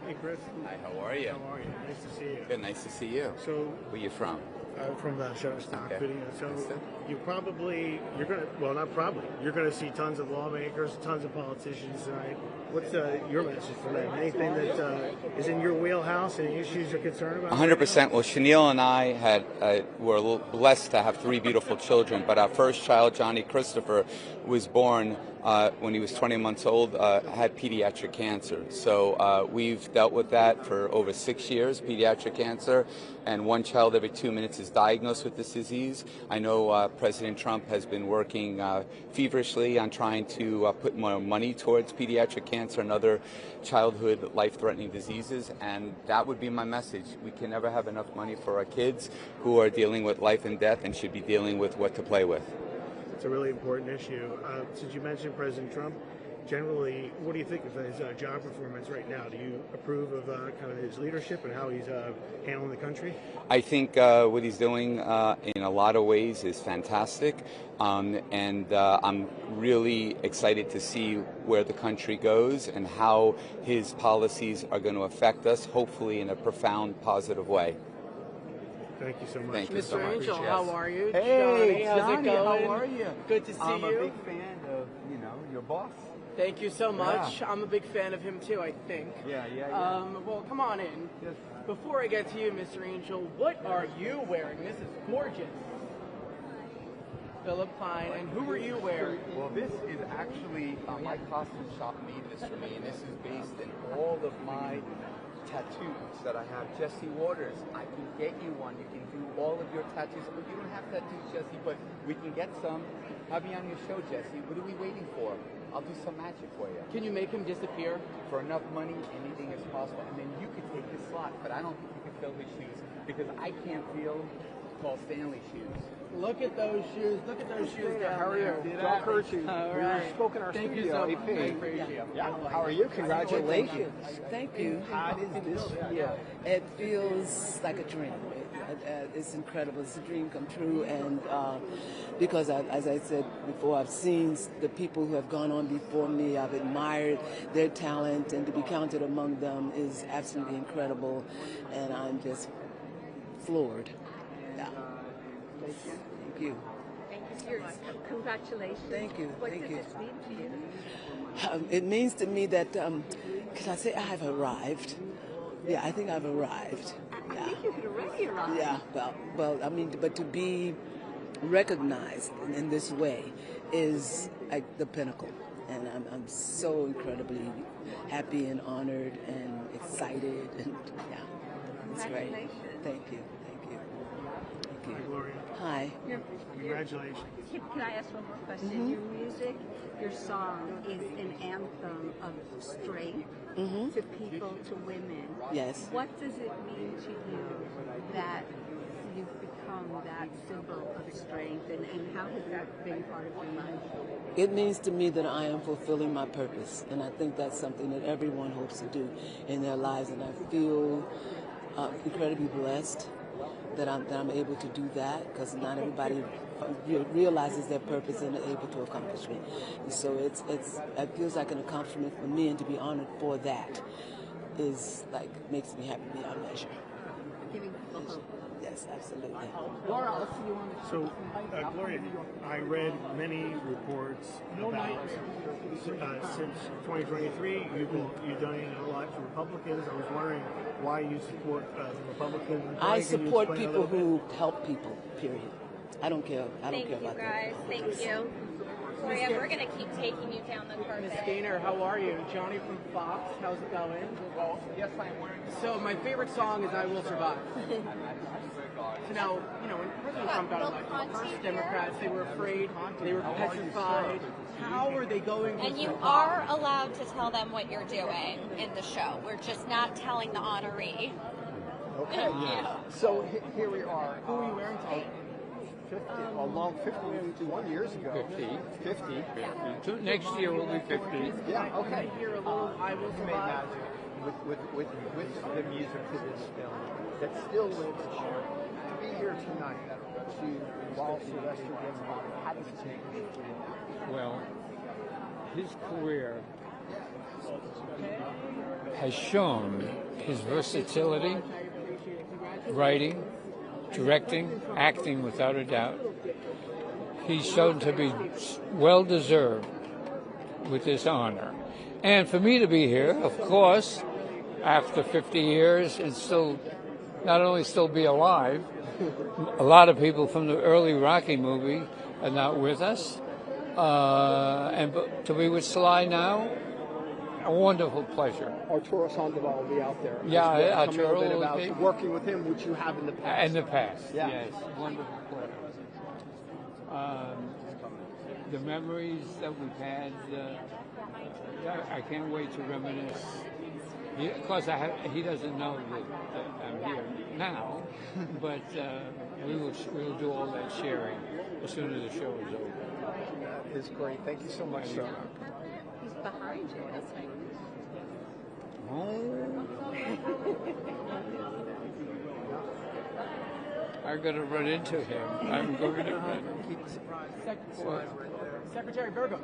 Hey, Chris. Hi, how are you? How are you? Nice to see you. Good, nice to see you. So, where you from? From the Shutterstock Okay. video. So you're gonna see tons of lawmakers, tons of politicians tonight. What's your message for them? Anything that is in your wheelhouse? Any issues you're concerned about? 100%. Well, Chenille and I were blessed to have 3 beautiful children, but our first child, Johnny Christopher, was born when he was 20 months old, had pediatric cancer. So we've dealt with that for over 6 years, pediatric cancer, and 1 child every 2 minutes is diagnosed with this disease. I know President Trump has been working feverishly on trying to put more money towards pediatric cancer and other childhood life-threatening diseases, and that would be my message. We can never have enough money for our kids who are dealing with life and death and should be dealing with what to play with. It's a really important issue. Since you mentioned President Trump, generally, what do you think of his job performance right now? Do you approve of kind of his leadership and how he's handling the country? I think what he's doing in a lot of ways is fantastic, and I'm really excited to see where the country goes and how his policies are going to affect us, hopefully in a profound, positive way. Thank you so much. Thank you so much. Mr. Angel, how are you? Hey, Johnny, how's it going? how are you? Good to see I'm you. a big fan of, your boss. Thank you so much. Yeah. I'm a big fan of him too, I think. Yeah. Well, come on in. Yes. Before I get to you, Mr. Angel, what are you wearing? This is gorgeous. Philip Klein, and who are you wearing? Well, this is actually my costume shop made this for me, and this is based in all of my tattoos that I have. Jesse Waters, I can get you one. You can do all of your tattoos. Well, you don't have tattoos, Jesse, but we can get some. Have me on your show, Jesse. What are we waiting for? I'll do some magic for you. Can you make him disappear? For enough money, anything is possible. And then you could take his slot, but I don't think you can fill his shoes because I can't feel Paul Stanley's shoes. Look at those shoes. Look at those shoes down How are there. you? John Curti. All We right. spoke in our Thank you studio, so much. AP. I appreciate it. Yeah. How are you? Congratulations. Thank you. How does this feel? It feels like a dream. It's incredible. It's a dream come true, and because, as I said before, I've seen the people who have gone on before me. I've admired their talent, and to be counted among them is absolutely incredible, and I'm just floored. Yeah. Thank you. Congratulations. Thank you. What Thank does you. this mean to you? It means to me that, can I say I've arrived? Yeah, I think I've arrived. I think you've already arrived. Yeah, well, I mean, but to be recognized in this way is like the pinnacle. And I'm so incredibly happy and honored and excited. And yeah, it's great. Thank you. Thank you. Thank you. Hi, Gloria. Hi. Congratulations. Can I ask one more question? Mhm. Your music, your song is an anthem of strength Mhm. to people, to women. Yes. What does it mean to you that you've become that symbol of strength, and how has that been part of your life? It means to me that I am fulfilling my purpose, and I think that's something that everyone hopes to do in their lives, and I feel incredibly blessed that I'm able to do that, because not everybody realizes their purpose and are able to accomplish it. And so it feels like an accomplishment for me, and to be honored for that is like makes me happy beyond measure. Giving people hope. Yes, absolutely. Laura, let's see you on the So, Gloria, I read many reports about since 2023, you've donated a lot to Republicans. I was wondering why you support the Republican Party. I Can you support explain a people little who help people, period. I don't care. I don't care about that. Thank you. Gloria, we're going to keep taking you down the carpet. Miss Gaynor, how are you? Johnny from Fox, how's it going? Well, yes, I'm wearing. So my favorite song is "I Will Survive." So now, when President Trump got elected, the first Democrats, they were afraid, they were petrified. How are they going to And you survive? are allowed to tell them what you're doing in the show. We're just not telling the honoree. Okay. So here we are. Who are you wearing today? 50, along 51 years ago. 50. Next year will be 50. Yeah, okay. Here a little "I Will You made Survive." magic with the music to this film that still lives on. To be here tonight to involve Sylvester Stallone, how does it change for you? Well, his career has shown his versatility, writing, directing, acting without a doubt. He's shown to be well-deserved with this honor. And for me to be here, of course, after 50 years and still, not only still be alive, a lot of people from the early Rocky movie are not with us. But to be with Sly now, a wonderful pleasure. Arturo Sandoval will be out there. Yeah, Tell me a Arturo little bit will about be. working with him, which you have in the past. In the past, Yeah. yes, wonderful pleasure. The memories that we've had, I can't wait to reminisce. Of course, he doesn't know that I'm here now, but we'll do all that sharing as soon as the show is over. That is great. Thank you so much, sir. He's behind you, I think. I'm going to run into him. I'm going to run. Keep it surprised. Secretary Burgum.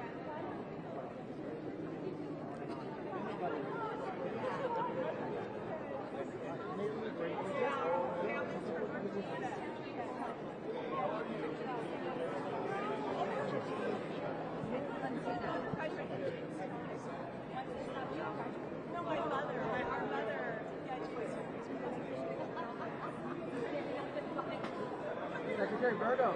Secretary Burgum.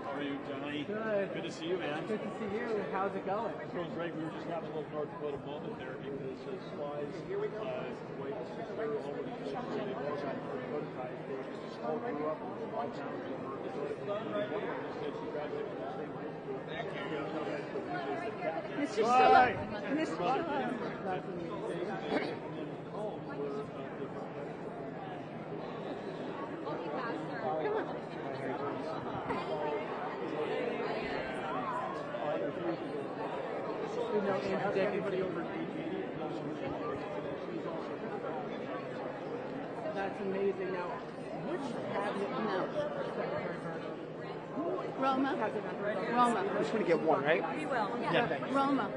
How are you, Johnny? Good. Good to see you, man. Good to see you. How's it going? It's going great. We were just having a little North Dakota moment there because his slides, his wife and sister, all of these folks, they all got prototype. They just all grew up in small towns in North Dakota. One of them just said she graduated from the same high school. Mr. Stallone. Mr. Stallone. know Andrew Dickens. That's amazing. Now, which cabinet Roma. We're just going to get one, right? We will. Yeah, thanks. Roma.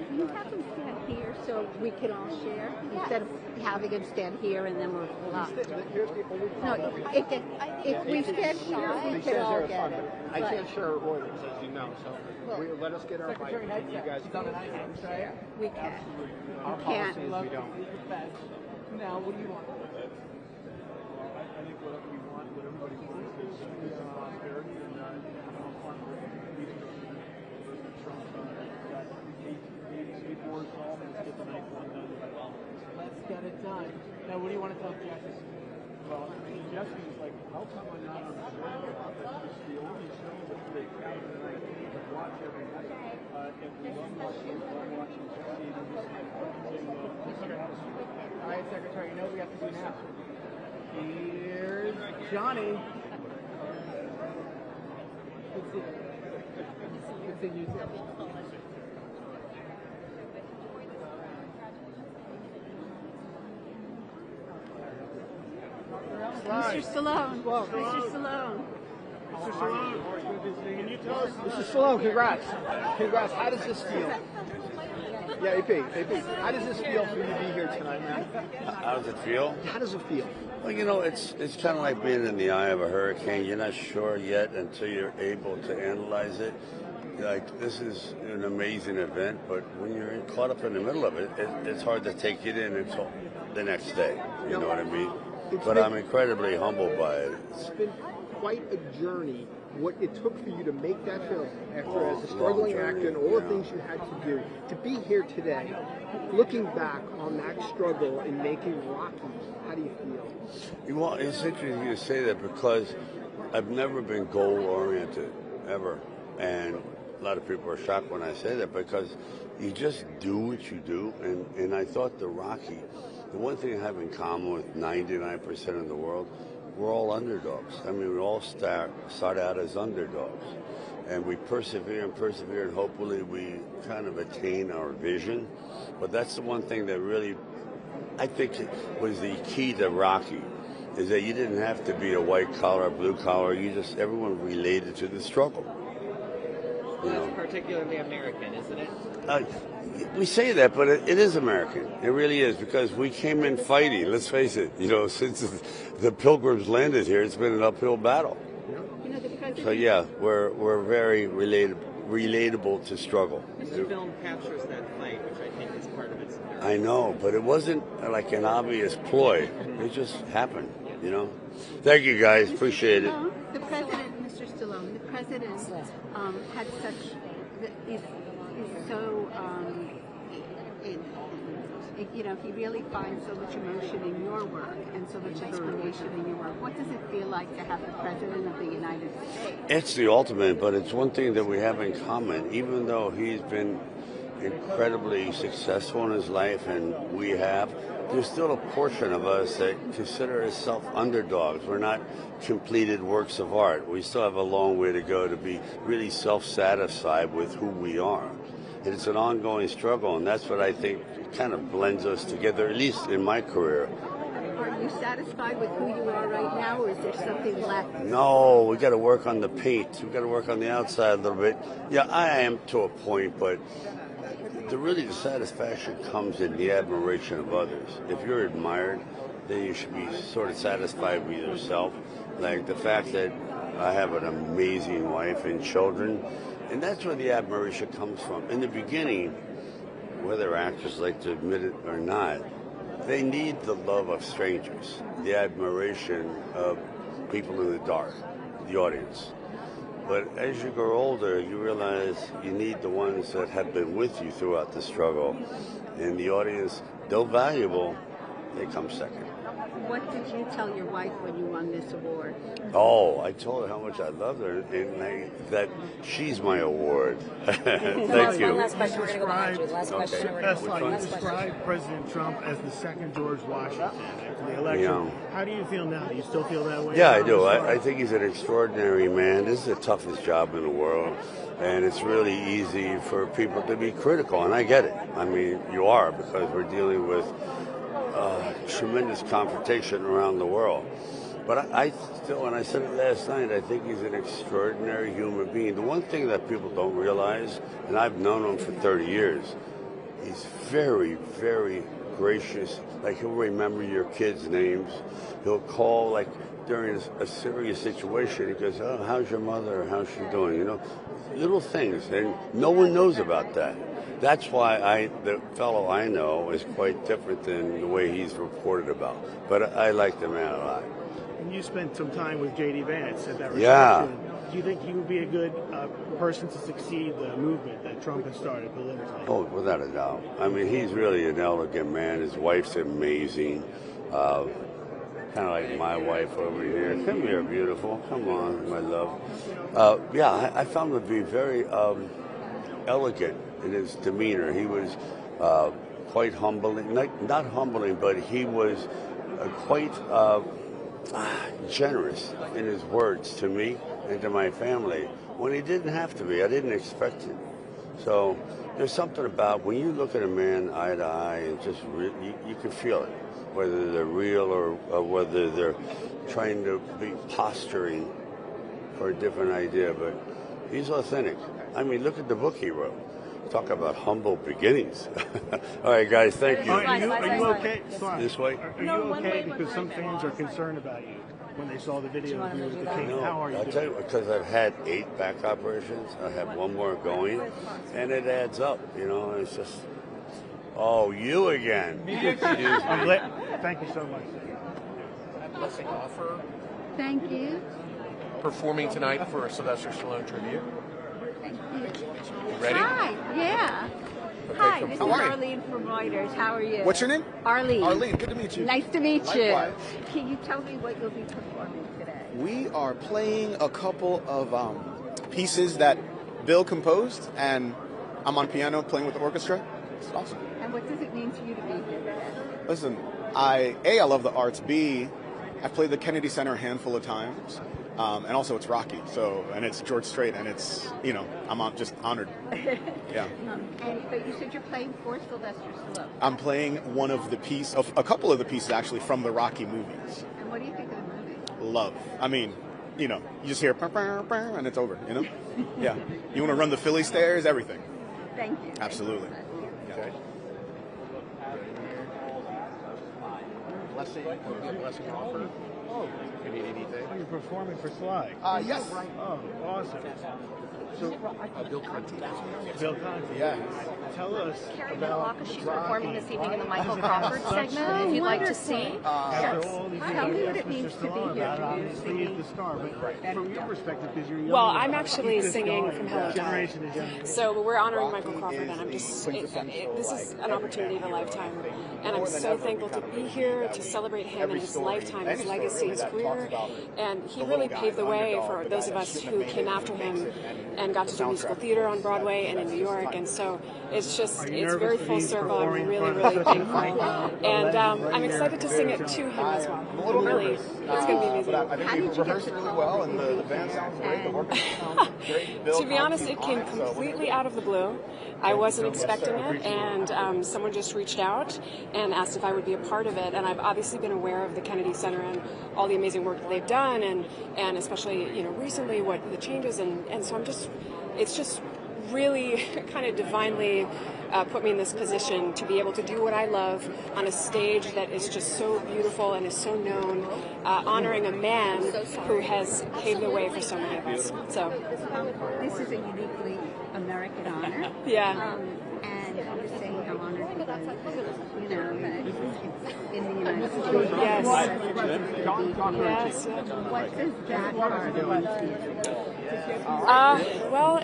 Can you have them stand here so we can all share instead of having them stand here and then we're blocked? No, if we stand here, we can all get it. I can't share orders, as you know, so let us get our bike and you guys can. We can. Our You policy can't. is we don't. Now, what do you want? I think what we want, what everybody wants is peace and prosperity, and how fun Trump got 8 more solved, and let's get the 9th one done by all. Let's get it done. Now, what do you want to tell Jesse? Well, I mean, Jesse was like, how come I'm not on the board? It's the only show that they have that I can watch every night. And we love watching Jesse and All right, Secretary, you know what we have to do now. Here's Johnny. Good seeing you too. Mr. Stallone. Mr. Stallone. Mr. Stallone, can you tell us? Mr. Stallone, congrats. Congrats. How does this feel? Yeah, AP, how does this feel for you to be here tonight, man? How does it feel? How does it feel? Well, you know, it's kind of like being in the eye of a hurricane. You're not sure yet until you're able to analyze it. Like, this is an amazing event, but when you're caught up in the middle of it, it's hard to take it in until the next day. You know what I mean? But I'm incredibly humbled by it. It's been quite a journey. What it took for you to make that film after as a struggling actor and all the things you had to do to be here today, looking back on that struggle in making Rocky, how do you feel? Well, it's interesting you say that because I've never been goal-oriented, ever. And a lot of people are shocked when I say that because you just do what you do. And I thought the Rocky, the one thing I have in common with 99% of the world, we're all underdogs. I mean, we all start out as underdogs. And we persevere, and hopefully we kind of attain our vision. But that's the one thing that really, I think, was the key to Rocky, is that you didn't have to be a white collar, blue collar. Everyone related to the struggle. You know? That's particularly American, isn't it? We say that, but it is American. It really is, because we came in fighting. Let's face it. You know, since the Pilgrims landed here, it's been an uphill battle. So yeah, we're very relatable to struggle. The film captures that fight, which I think is part of its. I know, but it wasn't like an obvious ploy. It just happened. You know. Thank you, guys. Appreciate it. The president, Mr. Stallone, the president had such is so. You know, he really finds so much emotion in your work and so much inspiration in your work. What does it feel like to have the President of the United States? It's the ultimate, but it's one thing that we have in common. Even though he's been incredibly successful in his life, and we have, there's still a portion of us that consider ourselves underdogs. We're not completed works of art. We still have a long way to go to be really self-satisfied with who we are. And it's an ongoing struggle, and that's what I think kind of blends us together, at least in my career. Are you satisfied with who you are right now, or is there something left? No, we got to work on the paint. We got to work on the outside a little bit. Yeah, I am to a point, but the satisfaction comes in the admiration of others. If you're admired, then you should be sort of satisfied with yourself. Like the fact that I have an amazing wife and children, and that's where the admiration comes from. In the beginning, whether actors like to admit it or not, they need the love of strangers, the admiration of people in the dark, the audience. But as you grow older, you realize you need the ones that have been with you throughout the struggle. And the audience, though valuable, they come second. What did you tell your wife when you won this award? Oh, I told her how much I loved her, and that she's my award. Thank you. One last question. We're going to go behind you. Last question. You described President Trump as the second George Washington after the election. Yeah. How do you feel now? Do you still feel that way? Yeah, I do. I think he's an extraordinary man. This is the toughest job in the world, and it's really easy for people to be critical, and I get it. I mean, you are, because we're dealing with tremendous confrontation around the world. But I still, and I said it last night, I think he's an extraordinary human being. The one thing that people don't realize, and I've known him for 30 years, he's very, very gracious. Like, he'll remember your kids' names. He'll call, like, during a serious situation, he goes, "Oh, how's your mother? How's she doing?" You know, little things, and no one knows about that. That's why the fellow I know is quite different than the way he's reported about. But I like the man a lot. And you spent some time with J.D. Vance at that reception. Yeah. Do you think he would be a good person to succeed the movement that Trump has started politically? Oh, without a doubt. I mean, he's really an elegant man. His wife's amazing. Kind of like my wife over here. Come here, beautiful. Come on, my love. Yeah, I found him to be very elegant in his demeanor. He was quite humbling. Not humbling, but he was quite generous in his words to me and to my family when he didn't have to be. I didn't expect it. So there's something about when you look at a man eye to eye, and just you can feel it, whether they're real or whether they're trying to be posturing for a different idea. But he's authentic. I mean, look at the book he wrote. Talk about humble beginnings. All right, guys, thank you. Are you okay? This way? Are you okay? Because some fans are concerned about you when they saw the video of you with the king. How are you I'll doing? tell you, because I've had 8 back operations. I have 1 more going, and it adds up. You know, it's just, oh, you again. I'm glad. Thank you so much. Blessing offer. Thank you. Performing tonight for a Sylvester Stallone tribute. Ready? Hi, yeah. Okay, Hi, this is how are you? Arlene from Reuters. How are you? What's your name? Arlene. Arlene, good to meet you. Nice to meet Likewise. you. Can you tell me what you'll be performing today? We are playing a couple of pieces that Bill composed, and I'm on piano playing with the orchestra. It's awesome. And what does it mean to you to be here today? Listen, I love the arts. B, I've played the Kennedy Center a handful of times. And also it's Rocky, and it's George Strait, and it's, I'm just honored. Yeah. But you said you're playing for Sylvester Stallone. I'm playing a couple of the pieces actually from the Rocky movies. And what do you think of the movie? Love. I mean, you just hear and it's over, Yeah. You want to run the Philly stairs, everything. Thank you. Absolutely. Yeah. Blessing offer. You're performing for Sly. Yes. Oh, awesome. So, Bill Conti. Bill Conti. Yeah. Tell us Carrie about Walker, she's Rocky. performing this evening in the Michael Crawford segment, if you'd like to see. After all these Tell me what years, it means Mr. to be Stallone, here. obviously he's the star, but from your perspective, because you're young. Well, I'm actually singing from Hello Generation is young. So we're honoring Michael Crawford, and I'm just, this is an opportunity of a lifetime. And I'm so thankful to be here to celebrate him and his lifetime, his legacy, his career. And he really paved the way for those of us who came after him and got to do musical theater on Broadway and in New York. And so it's very full circle. I'm really, really thankful. And I'm excited to sing it to him as well. Really, it's going to be amazing. I think we rehearsed really well, and the band sounds great. The orchestra sounds great. To be honest, it came completely out of the blue. I wasn't expecting it, and someone just reached out and asked if I would be a part of it. And I've obviously been aware of the Kennedy Center and all the amazing work that they've done, and especially recently what the changes, and so it's just really kind of divinely put me in this position to be able to do what I love on a stage that is just so beautiful and is so known, honoring a man who has paved the way for so many of us. So this is a uniquely American honor. Yeah. And I'm just saying how honored you are, that in the United States. Yes. Yes. What does that part mean to you? Well,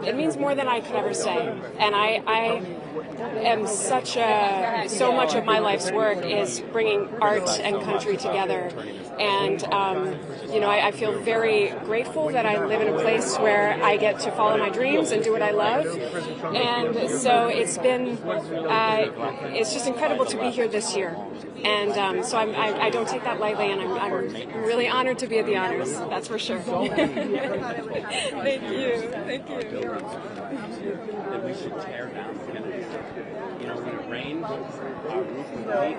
it means more than I could ever say, and I am so much of my life's work is bringing art and country together, and I feel very grateful that I live in a place where I get to follow my dreams and do what I love, and so it's been it's just incredible to be here this year, and so I don't take that lightly, and I'm really honored to be at the honors. That's for sure. Thank you. Thank you. That we should tear down the Kennedy Center. You know, when it rained, our roof would leak,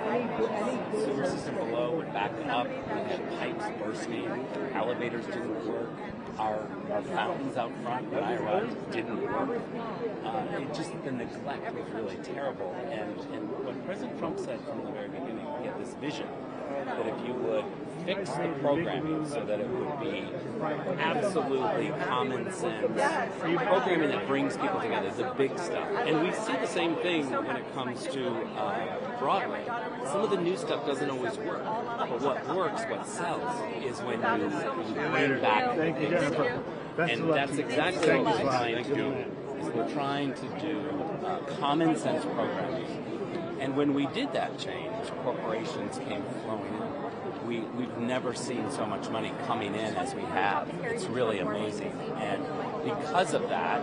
the sewer system below would back up, we had pipes bursting, elevators didn't work, our fountains out front when I arrived didn't work. The neglect was really terrible. And what President Trump said from the very beginning, he had this vision that if you would fix the programming so that it would be absolutely common sense programming that brings people together, the big stuff. And we see the same thing when it comes to Broadway. Some of the new stuff doesn't always work, but what works, what sells, is when you bring back the big stuff. And that's exactly what we're trying to do. We're trying to do common sense programming. And when we did that change, corporations came flowing in. We've never seen so much money coming in as we have. It's really amazing. And because of that,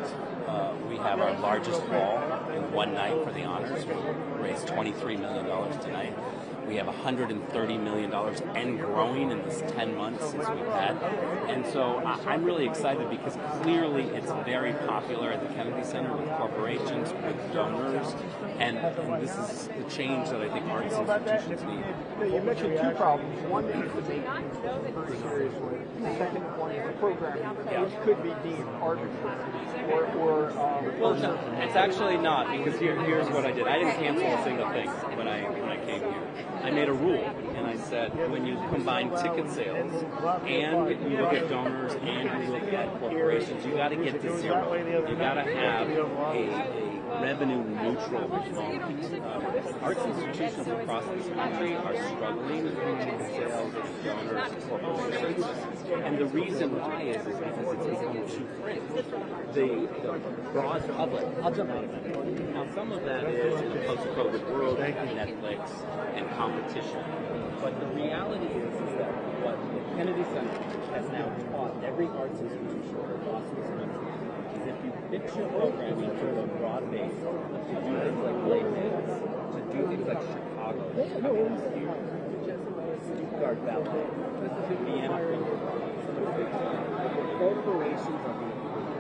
we have our largest ball in one night for the honors. We raised $23 million tonight. We have $130 million and growing in this 10 months since we've had. And so I'm really excited because clearly it's very popular at the Kennedy Center with corporations, with donors, and this is the change that I think arts institutions need. You mentioned two problems. One is the maintenance very seriously. The second one is the programming, which could be deemed arbitrary well, no, it's actually not, because here's what I did. I didn't cancel a single thing when I came here. I made a rule, and I said when you combine ticket sales and you look at donors and you look at corporations, you got to get to zero. You got to have a revenue neutral moment. Arts institutions across this country are struggling with ticket sales, donors, corporations, and the reason why is because it's become too fringe. The broad public, I'll jump out of that. Now, some of that is in the post-COVID world, Netflix and competition. But the reality is that what the Kennedy Center has now taught every arts institution across this country is if you fix your programming to a broad base, to do things like play dance, to do things like Chicago, to come in here, Stuttgart Ballet, Vienna Philharmonic, corporations are being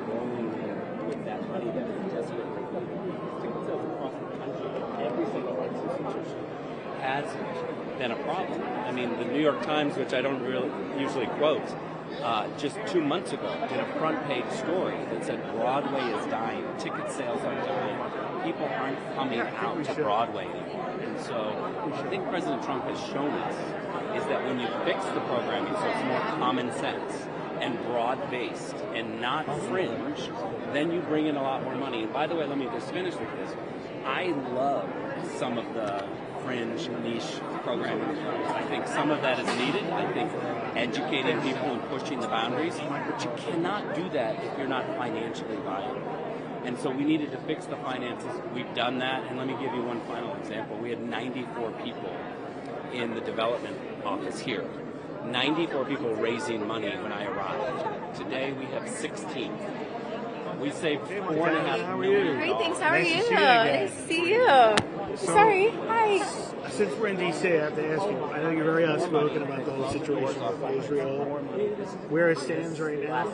rolling in with that money that is desperately needed. Ticket sales across the country, every single arts institution has been a problem. I mean, the New York Times, which I don't really usually quote, just 2 months ago did a front page story that said Broadway is dying, ticket sales are dying, people aren't coming out to Broadway anymore. And so I think President Trump has shown us is that when you fix the programming so it's more common sense and broad-based and not fringe, then you bring in a lot more money. And by the way, let me just finish with this. I love some of the fringe, niche programming. I think some of that is needed. I think educating people and pushing the boundaries, but you cannot do that if you're not financially viable. And so we needed to fix the finances. We've done that, and let me give you one final example. We had 94 people in the development office here. 94 people raising money when I arrived. Today we have 16. We saved $4.5 million. Great, thanks. How are Nice to you? see you again. Nice to see you. Sorry. Hi. Since we're in D.C., I have to ask you, I know you're very outspoken about the whole situation with Israel, where it stands right now.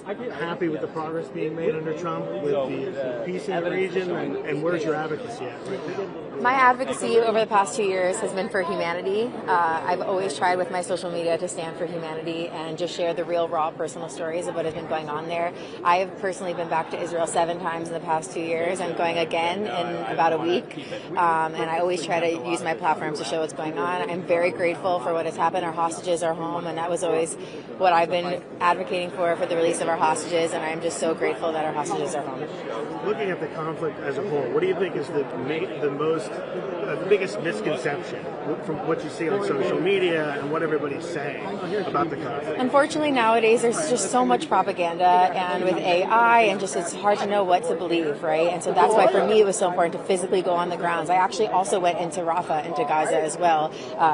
Are you happy with the progress being made under Trump with the peace in the region, and where's your advocacy at right now? My advocacy over the past 2 years has been for humanity. I've always tried with my social media to stand for humanity and just share the real, raw, personal stories of what has been going on there. I have personally been back to Israel 7 times in the past 2 years. I'm going again in about a week, and I always try to use my my platform to show what's going on. I'm very grateful for what has happened. Our hostages are home, and that was always what I've been advocating for the release of our hostages, and I'm just so grateful that our hostages are home. Looking at the conflict as a whole, what do you think is the biggest misconception from what you see on social media and what everybody's saying about the conflict? Unfortunately, nowadays there's just so much propaganda, and with AI, and just it's hard to know what to believe, right? And so that's why for me it was so important to physically go on the grounds. I actually also went into Rafah, into Gaza as well,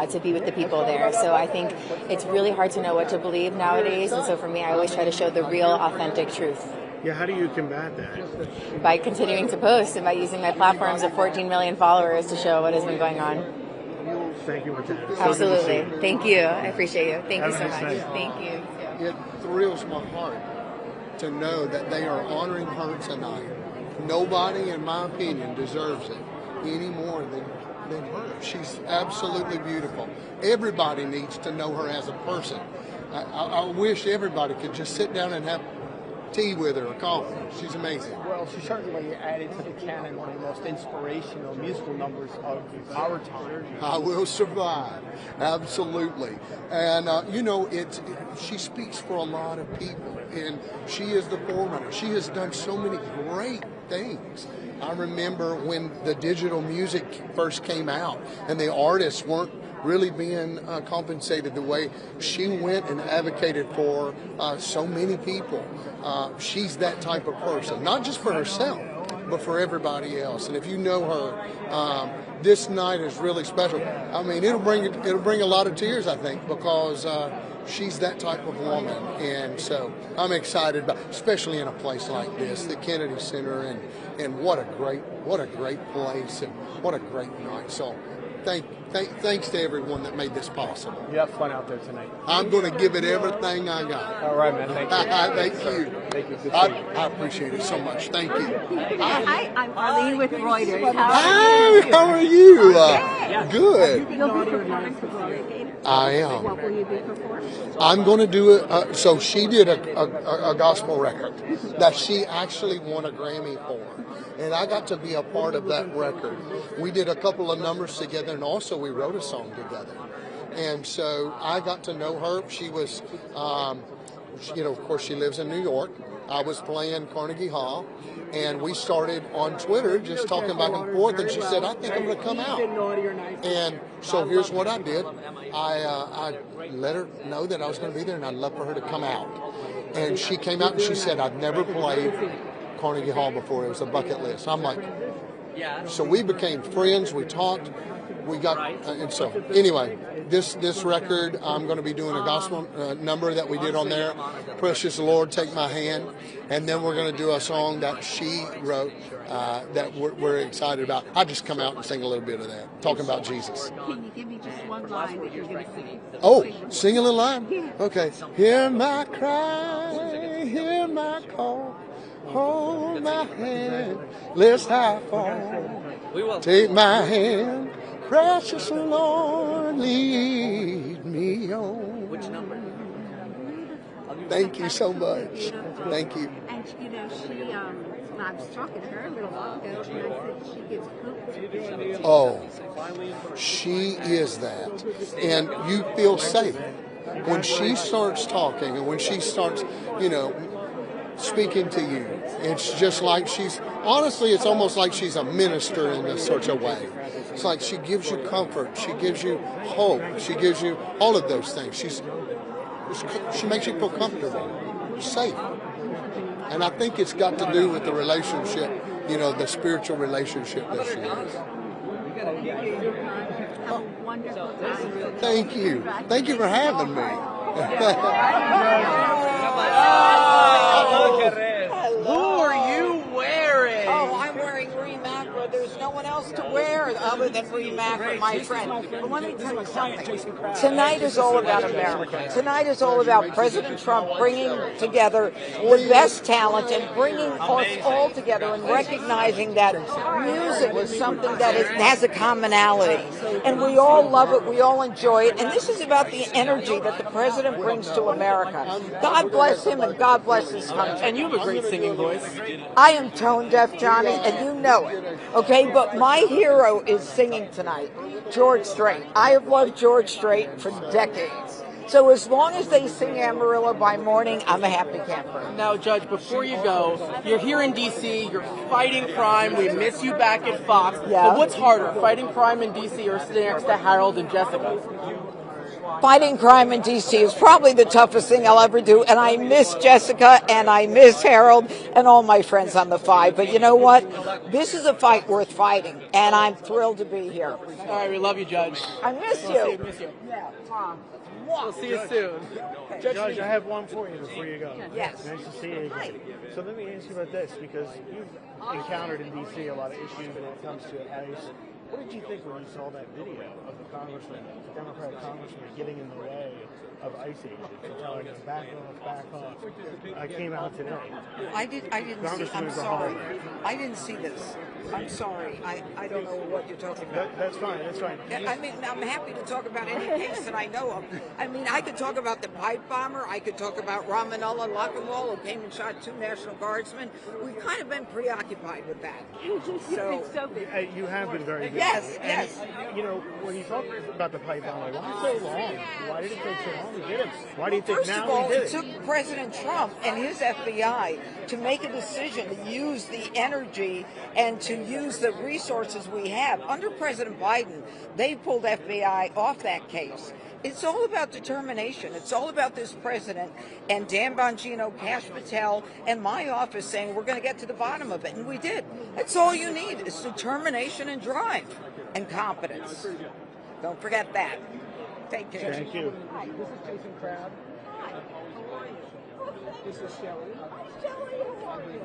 to be with the people there. So I think it's really hard to know what to believe nowadays, and so for me I always try to show the real, authentic truth. Yeah, how do you combat that? By continuing to post and by using my platforms of 14 million followers to show what has been going on. Thank you, Martina. Absolutely. Thank you. I appreciate you. Thank you so much. Thank you. It thrills my heart to know that they are honoring her tonight. Nobody, in my opinion, deserves it any more than her. She's absolutely beautiful. Everybody needs to know her as a person. I wish everybody could just sit down and have tea with her or coffee. She's amazing. Well, she certainly added to the canon one of the most inspirational musical numbers of our time. I Will Survive. Absolutely. And, she speaks for a lot of people, and she is the forerunner. She has done so many great things. I remember when the digital music first came out and the artists weren't really being compensated the way she went and advocated for so many people. She's that type of person, not just for herself, but for everybody else. And if you know her, this night is really special. I mean, it'll bring a lot of tears, I think, because she's that type of woman. And so I'm excited about, especially in a place like this, the Kennedy Center, and what a great place and what a great night. So thanks to everyone that made this possible. You have fun out there tonight. I'm going to give it everything I got. All right, man. Thank you. Thank you. Thank you. Good I appreciate it so much. Thank you. Hi, I'm Arlene with Reuters. Hi, how are you? Good. You'll be performing for Gloria Gaynor. I am. What will you be performing? I'm going to do it. So she did a gospel record that she actually won a Grammy for. And I got to be a part of that record. We did a couple of numbers together, and also we wrote a song together. And so I got to know her. She was, of course, she lives in New York. I was playing Carnegie Hall, and we started on Twitter just talking back and forth, and she said, I think I'm going to come out. And so here's what I did. I let her know that I was going to be there, and I'd love for her to come out. And she came out, and she said, I've never played Carnegie Hall before. It was a bucket list. I'm like, so we became friends. We talked. We got, and so anyway, this record, I'm going to be doing a gospel number that we did on there, Precious Lord, Take My Hand, and then we're going to do a song that she wrote that we're excited about. I'll just come out and sing a little bit of that, talking about Jesus. Can you give me just one line that you're going to sing? Oh, sing a little line? Okay. Hear my cry, hear my call, hold my hand, let's have fun. Take my hand, precious Lord, lead me on. Which number? Thank you so much. Thank you. And I was talking to her a little while ago, and I said she gives hope to people. Oh, she is that. And you feel safe. When she starts talking and when she starts, speaking to you, it's just like it's almost like she's a minister in such a way. It's like she gives you comfort, she gives you hope, she gives you all of those things. She makes you feel comfortable, safe. And I think it's got to do with the relationship, the spiritual relationship that she has. Thank you. Thank you for having me. Who are you wearing? Oh, I'm wearing Remac. There's no one else to wear other than Remac, my friend. But let me tell you something. Tonight is all about America. Tonight is all about President Trump bringing together the best talent and bringing us all together and recognizing that music is something that has a commonality. And we all love it. We all enjoy it. And this is about the energy that the president brings to America. God bless him and God bless his country. And you have a great singing voice. I am tone deaf, Johnny, and you know it. Okay, but my hero hero is singing tonight, George Strait. I have loved George Strait for decades. So as long as they sing Amarillo by morning, I'm a happy camper. Now, Judge, before you go, you're here in D.C., you're fighting crime, we miss you back at Fox. Yeah. But what's harder, fighting crime in D.C. or sitting next to Harold and Jessica? Fighting crime in D.C. is probably the toughest thing I'll ever do, and I miss Jessica, and I miss Harold, and all my friends on the 5. But you know what? This is a fight worth fighting, and I'm thrilled to be here. All right, we love you, Judge. I miss you. Miss you. Yeah. We'll see you soon. Judge, I have one for you before you go. Yes. Nice to see you again. So let me ask you about this, because you've encountered in D.C. a lot of issues when it comes to ICE. What did you think when you saw that video of the congressman, the Democratic congressman, getting in the way of ICE agents and telling them back off? I came out today. I didn't see. I'm sorry. I didn't see this. I'm sorry. I don't know what you're talking about. That's fine. I mean, I'm happy to talk about any case that I know of. I mean, I could talk about the pipe bomber. I could talk about Ramanullah Lockenwall, who came and shot 2 National Guardsmen. We've kind of been preoccupied with that. So you have been very busy. Yes. You know, when you talk about the pipe bomber, why so long? Why did it take so long to get him? Why do you think First now of all, he did it took President Trump and his FBI to make a decision to use the energy and to use the resources we have. Under President Biden, they pulled FBI off that case. It's all about determination. It's all about this president and Dan Bongino, Kash Patel, and my office saying we're going to get to the bottom of it, and we did. That's all you need is determination and drive and competence. Don't forget that. Take care. Thank you. Hi, this is Jason Crab. Hi, how are you? This is Shelley. Shelley, how are you?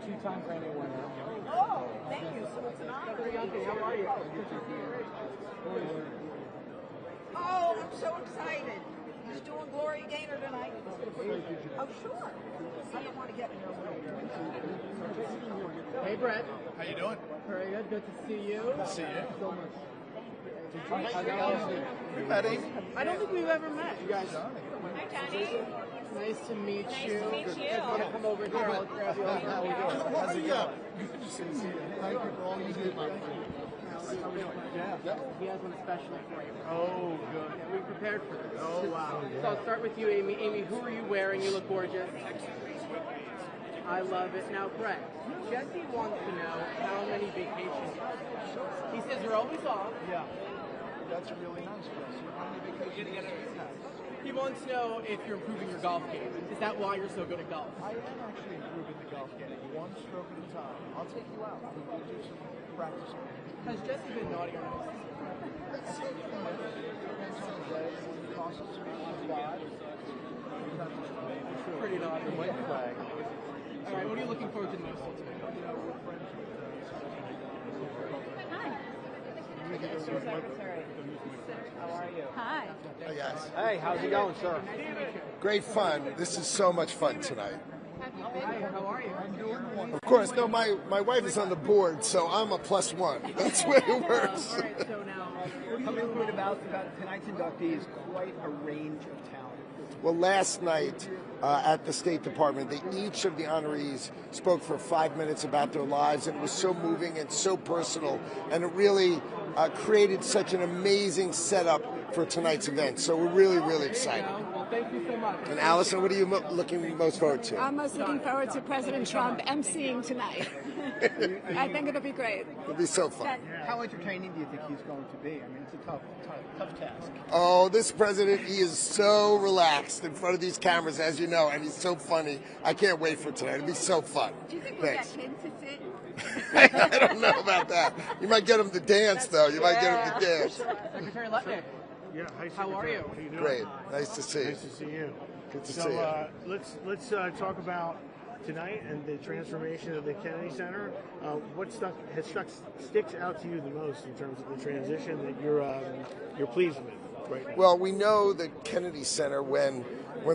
2-time Grammy winner. Oh, thank you. So it's an honor. How are you? Oh, I'm so excited. He's doing Gloria Gaynor tonight. Oh, sure. I don't want to get in your way. Hey, Brett. How you doing? Very good. Good to see you. Good to see you. So much. We met Amy. I don't think we've ever met, you guys. Hi, Johnny. Nice to meet you. to meet you. Want to come over here? I'll grab you. How we doing? How's it going? Good to see you. Thank you for all you do. Yeah. He has one especially for you. Oh, good. Yeah, we prepared for this. Oh, wow. So I'll start with you, Amy. Amy, who are you wearing? You look gorgeous. I love it. Now, Brett, Jesse wants to know how many vacations. He says you're always off. Yeah. That's really nice for us. How many vacations do you have? He wants to know if you're improving your golf game. Is that why you're so good at golf? I am actually improving the golf game, one stroke at a time. I'll take you out. We'll do some practice. Has Jesse been naughty or nice? Depends on the day. When the cost of speaking is live, Pretty naughty. white flag. All right, what are you looking forward to the most? How are you? Hi. Hey, guys. Hey, how's it going, sir? Great fun. This is so much fun tonight. Hi, how are you? Of course, no, my wife is on the board, so I'm a +1. That's the way it works. All right, so now, Coming point about tonight's inductee is quite a range of talent. Well, last night at the State Department, each of the honorees spoke for 5 minutes about their lives, and it was so moving and so personal, and it really created such an amazing setup for tonight's event. So we're really, really excited. well, thank you so much. And Allison, what are you looking most forward to? I'm most looking forward to President Trump emceeing tonight. I think it'll be great. It'll be so fun. How entertaining do you think he's going to be? I mean, it's a tough task. Oh, this president, he is so relaxed in front of these cameras, as you know, and he's so funny. I can't wait for tonight. It'll be so fun. Do you think we'll Thanks. get him to sit? I don't know about that. You might get him to dance, though. You might get him to dance. Secretary Letnick. Yeah, hi, How are you? How you doing? Great. Nice to see you. Nice to see you. Good to so, see you. Let's talk about tonight and the transformation of the Kennedy Center. What sticks out to you the most in terms of the transition that you're pleased with? right? Well, we know the Kennedy Center, when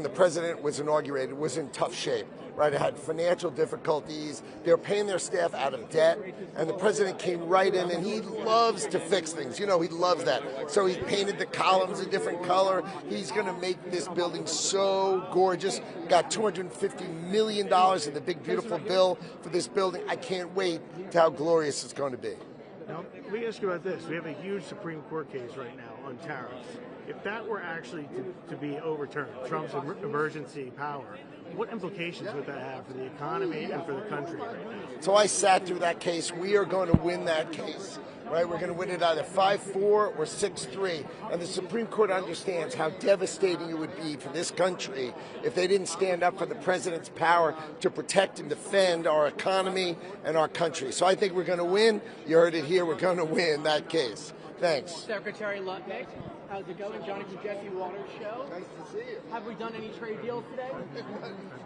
the president was inaugurated, was in tough shape, right? It had financial difficulties. They were paying their staff out of debt, and the president came right in, and he loves to fix things. You know, he loves that. So he painted the columns a different color. He's going to make this building so gorgeous. Got $250 million in the big, beautiful bill for this building. I can't wait to how glorious it's going to be. Now, let me ask you about this. We have a huge Supreme Court case right now on tariffs. If that were actually to be overturned, Trump's emergency power, what implications would that have for the economy and for the country right now? So I sat through that case. We are going to win that case, right? We're going to win it either 5-4 or 6-3. And the Supreme Court understands how devastating it would be for this country if they didn't stand up for the president's power to protect and defend our economy and our country. So I think we're going to win. You heard it here. We're going to win that case. Thanks. Secretary Lutnick, how's it going? Johnny from Jesse Waters Show. Nice to see you. Have we done any trade deals today?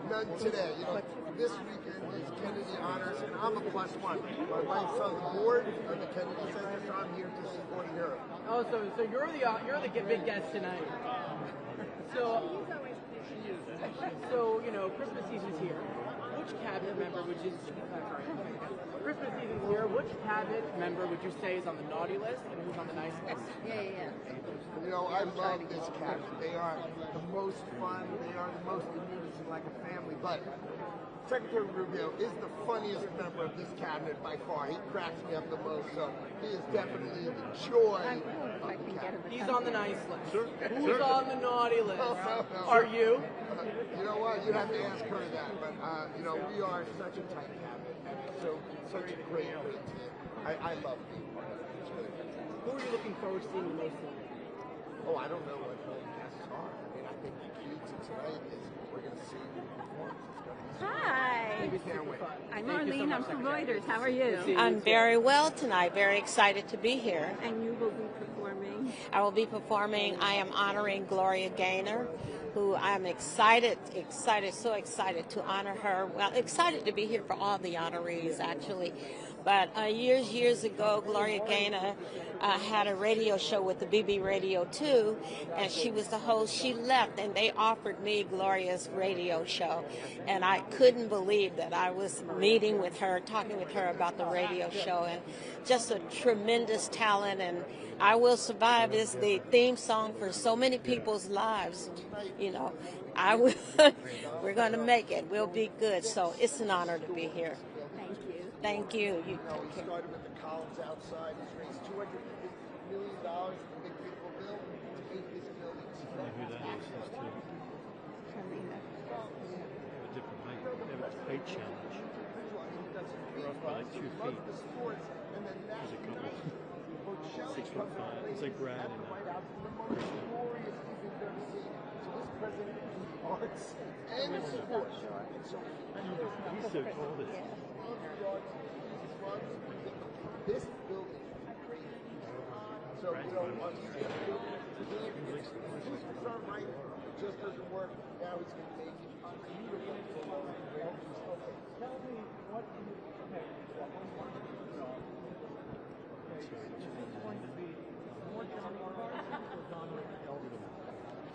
None today. You know, this weekend is Kennedy Honors, and I'm a +1. My wife's on the board of the Kennedy Center, so I'm here to support her. Oh, so you're the big guest tonight. So you know, Christmas season's here. Which cabinet member would you? Christmas season's here. Which cabinet member would you say is on the naughty list and who's on the nice list? Yeah. You know, I love this cabinet. They are the most fun. They are the most amusing, like a family. But Secretary Rubio is the funniest member of this cabinet by far. He cracks me up the most, so he is definitely the joy of the cabinet. He's on the nice list. Sure. Who's on the naughty list? No. Are you? You know what? You have to ask her that. But you know, we are such a tight cabinet, and so such a great team. I love being part of it. It's really fantastic. Who are you looking forward to seeing the most tonight? Oh, I don't know what the guests are. I mean, I think the key to tonight is we're going to see who performs. Hi. I'm Arlene. I'm from Reuters. How are you? I'm very well tonight. Very excited to be here. And you will be performing? I will be performing. I am honoring Gloria Gaynor, who I'm so excited to honor her. Well, excited to be here for all the honorees, actually. But years ago, Gloria Gaynor had a radio show with the BB Radio 2, and she was the host. She left, and they offered me Gloria's radio show. And I couldn't believe that I was meeting with her, talking with her about the radio show, and just a tremendous talent. And I Will Survive is the theme song for so many people's lives. You know, we're going to make it. We'll be good. So it's an honor to be here. Thank you. You know, he started with the columns outside. He's raised $250 million for the big, beautiful bill to make this building. I know who that is. Those two. They have a different height. They have a height challenge. They're up by like 2 feet. There's a couple. 6'5". It's like Brad and arts and sports. he's the oldest. This building is crazy. So, you know, right, it just doesn't work. Now he's going to make it beautiful. Tell me what you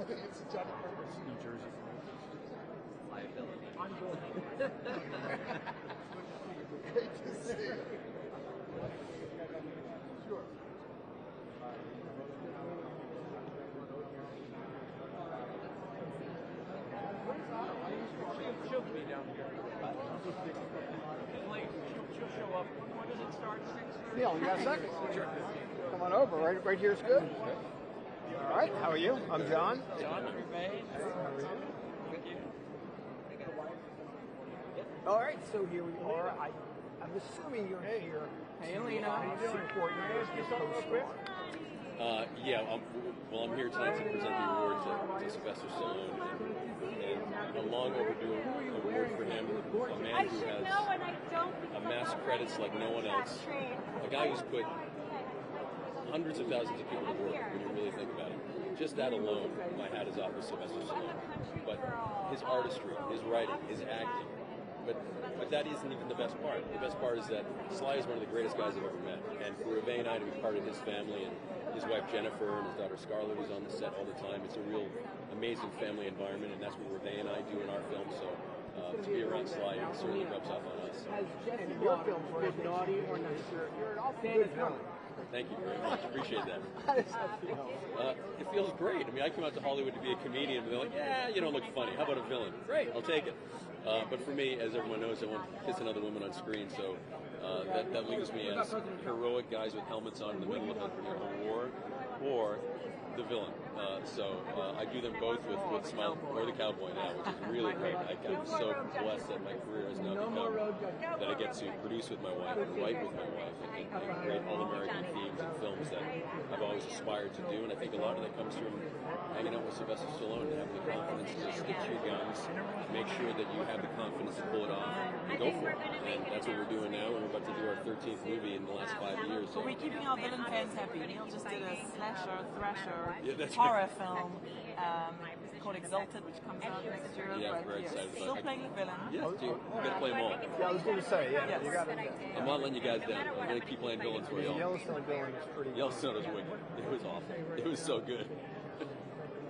It's Johnny Carver's New Jersey. Liability. I'm going. Great to see you. Sure. She'll be down here. She'll show up. When does it start? 6:30? Neil, you got a second? Come on over. Right here is good. All right. How are you? I'm John. John, everybody. All right. So here we are. I'm assuming you're here. Hey, Alina. How you doing? Support your post. I'm here tonight to present the award to Sylvester Stallone, and a long overdue award for him, a man who has amassed credits like no one else, a guy who's put hundreds of thousands of people to work when you really think about it. Just that alone, my hat is off to Sylvester Stallone. But his artistry, his writing, his acting, But that isn't even the best part. The best part is that Sly is one of the greatest guys I've ever met, and for Reve and I to be part of his family, and his wife Jennifer and his daughter Scarlett, who's on the set all the time, it's a real amazing family environment, and that's what Reve and I do in our film. So to be around Sly, it certainly rubs off on us. And your films were naughty or nice. You're an awful good villain. Thank you very much. Appreciate that. How does that feel? It feels great. I mean, I came out to Hollywood to be a comedian, but they're like, yeah, you don't look funny. How about a villain? Great, I'll take it. But for me, as everyone knows, I won't kiss another woman on screen, so that leaves me as heroic guys with helmets on in the middle of a war, or the villain. So I do them both with Smile or the Cowboy now, which is really great. I'm so blessed that my career has now become that I get to produce with my wife and write with my wife and create all-American themes and films that I've always aspired to do. And I think a lot of that comes from hanging out with Sylvester Stallone and having the confidence to stick to your guns, make sure that you have the confidence to pull it off and go for it. And that's what we're doing now, and we're about to do our 13th movie in the last 5 years. So. But we're keeping our villain fans happy. Neil just did a slasher, thrasher, that's horror film called Exalted, which comes out next year. Yeah, very excited Still playing the villain. Yeah, you gotta play them all. Yeah, I was going to say, yeah, you got to. I'm not letting you guys down. I'm going to keep playing villains for y'all. Yellowstone villain is pretty. Yellowstone was wicked. It was awful. It was so good.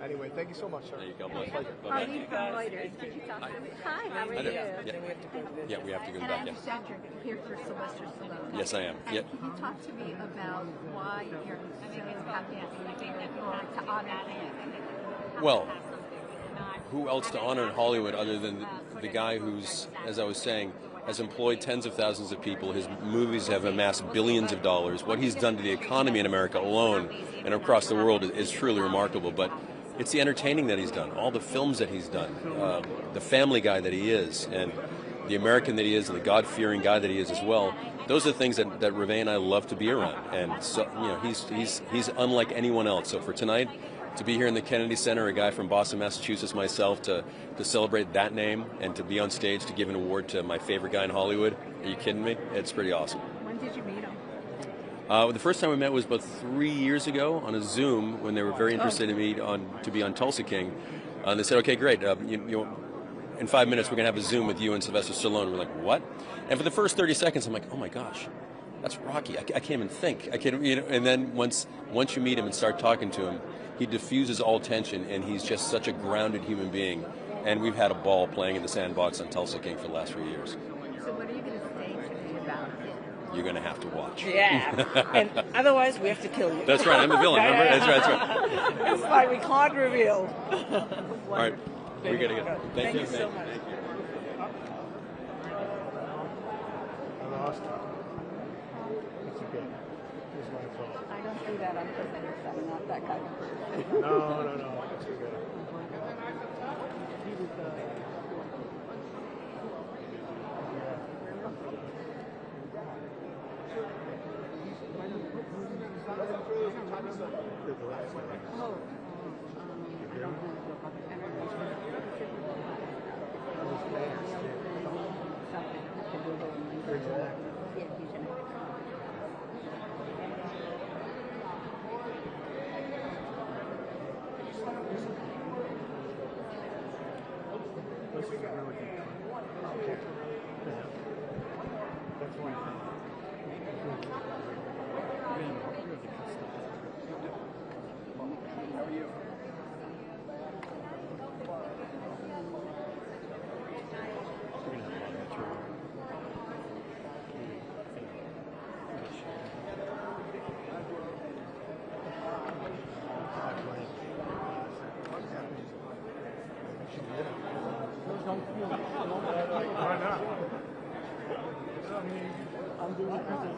Anyway, thank you so much, sir. There you go. Pleasure. Are you from Reuters? Did you talk to me? Hi, how are you? Yeah, we have to go And I back. understand you're here for Sylvester Stallone. Yes, I am. And Yep. can you talk to me about why you're so happy to honor him? Well, who else to honor in Hollywood other than the guy who's, as I was saying, has employed tens of thousands of people. His movies have amassed billions of dollars. What he's done to the economy in America alone and across the world is truly remarkable. But it's the entertaining that he's done, all the films that he's done, the family guy that he is, and the American that he is, and the God-fearing guy that he is as well. Those are the things that Reve and I love to be around. And so, you know, he's unlike anyone else. So for tonight, to be here in the Kennedy Center, a guy from Boston, Massachusetts, myself, to celebrate that name and to be on stage to give an award to my favorite guy in Hollywood, are you kidding me? It's pretty awesome. When did you meet him? The first time we met was about 3 years ago on a Zoom when they were very interested in me to be on Tulsa King. They said, okay, great, in 5 minutes we're going to have a Zoom with you and Sylvester Stallone. We're like, what? And for the first 30 seconds, I'm like, oh my gosh, that's Rocky. I can't even think. I can't, and then once you meet him and start talking to him, he diffuses all tension, and he's just such a grounded human being. And we've had a ball playing in the sandbox on Tulsa King for the last few years. So what are you going to say to me about him? You're going to have to watch. Yeah, and otherwise we have to kill you. That's right, I'm the villain, remember? That's right. It's like we can't reveal. All right, we got to go. Thank you so much. Thank you. I lost. It's okay. It's my fault. I don't do that on purpose. I'm not that kind of person. No. It's okay.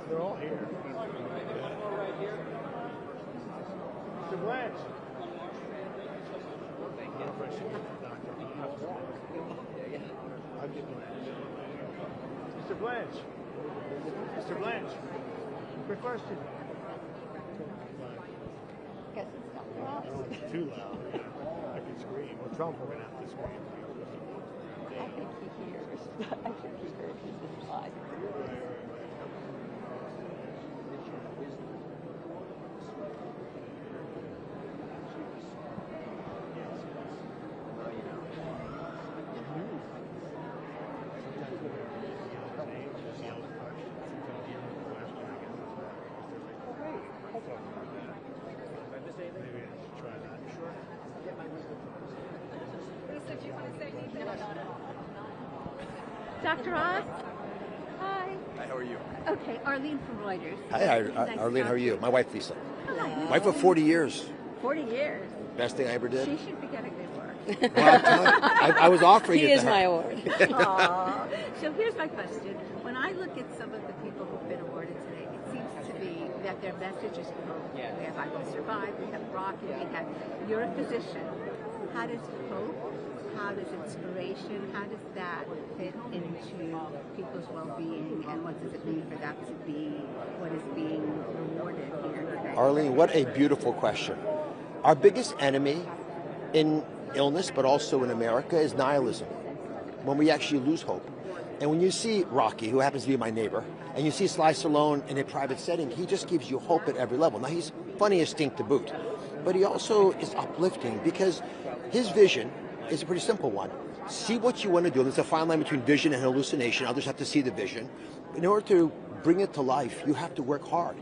They're all here. Mr. Blanche. I don't know if I should get the doctor. I'll get Blanche. Mr. Blanche. Mr. Blanche. Quick question. Guess it's not I don't want it too loud. I can scream. Well, Trump, we're going to have to scream. I think he hears. I think he heard his live. Sometimes Dr. Oz? Hi. Hi, how are you? Okay, Arlene from Reuters. Hi, Nice Arlene, to how are you? My wife, Lisa. Hi. Wife of 40 years. 40 years. Best thing I ever did. She should be getting the award. Well, I'm telling you, I was offering it to her. He is my award. Aw. So here's my question. When I look at some of the people who've been awarded today, it seems to be that their message is hope. Yeah. We have I Will Survive, we have Rocky, we have, you're a physician. How does hope, how does inspiration, how does that fit into people's well-being, and what does it mean for that to be what is being rewarded here today? Arlene, what a beautiful question. Our biggest enemy in illness, but also in America, is nihilism, when we actually lose hope. And when you see Rocky, who happens to be my neighbor, and you see Sylvester Stallone in a private setting, he just gives you hope at every level. Now, he's funny as stink to boot, but he also is uplifting because his vision is a pretty simple one. See what you want to do. There's a fine line between vision and hallucination. Others have to see the vision. In order to bring it to life, you have to work hard.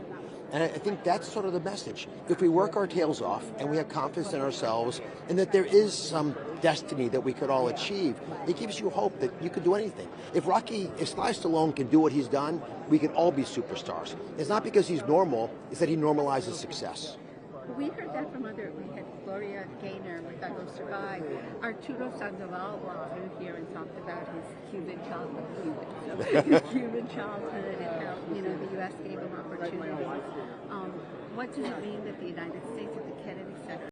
And I think that's sort of the message. If we work our tails off and we have confidence in ourselves and that there is some destiny that we could all achieve, it gives you hope that you could do anything. If Sylvester Stallone can do what he's done, we can all be superstars. It's not because he's normal, it's that he normalizes success. We heard that from we had Gloria Gaynor with I Will Survive. Arturo Sandoval walked through here and talked about his Cuban childhood, his Cuban childhood and how, the U.S. gave him opportunities. What does it mean that the United States at the Kennedy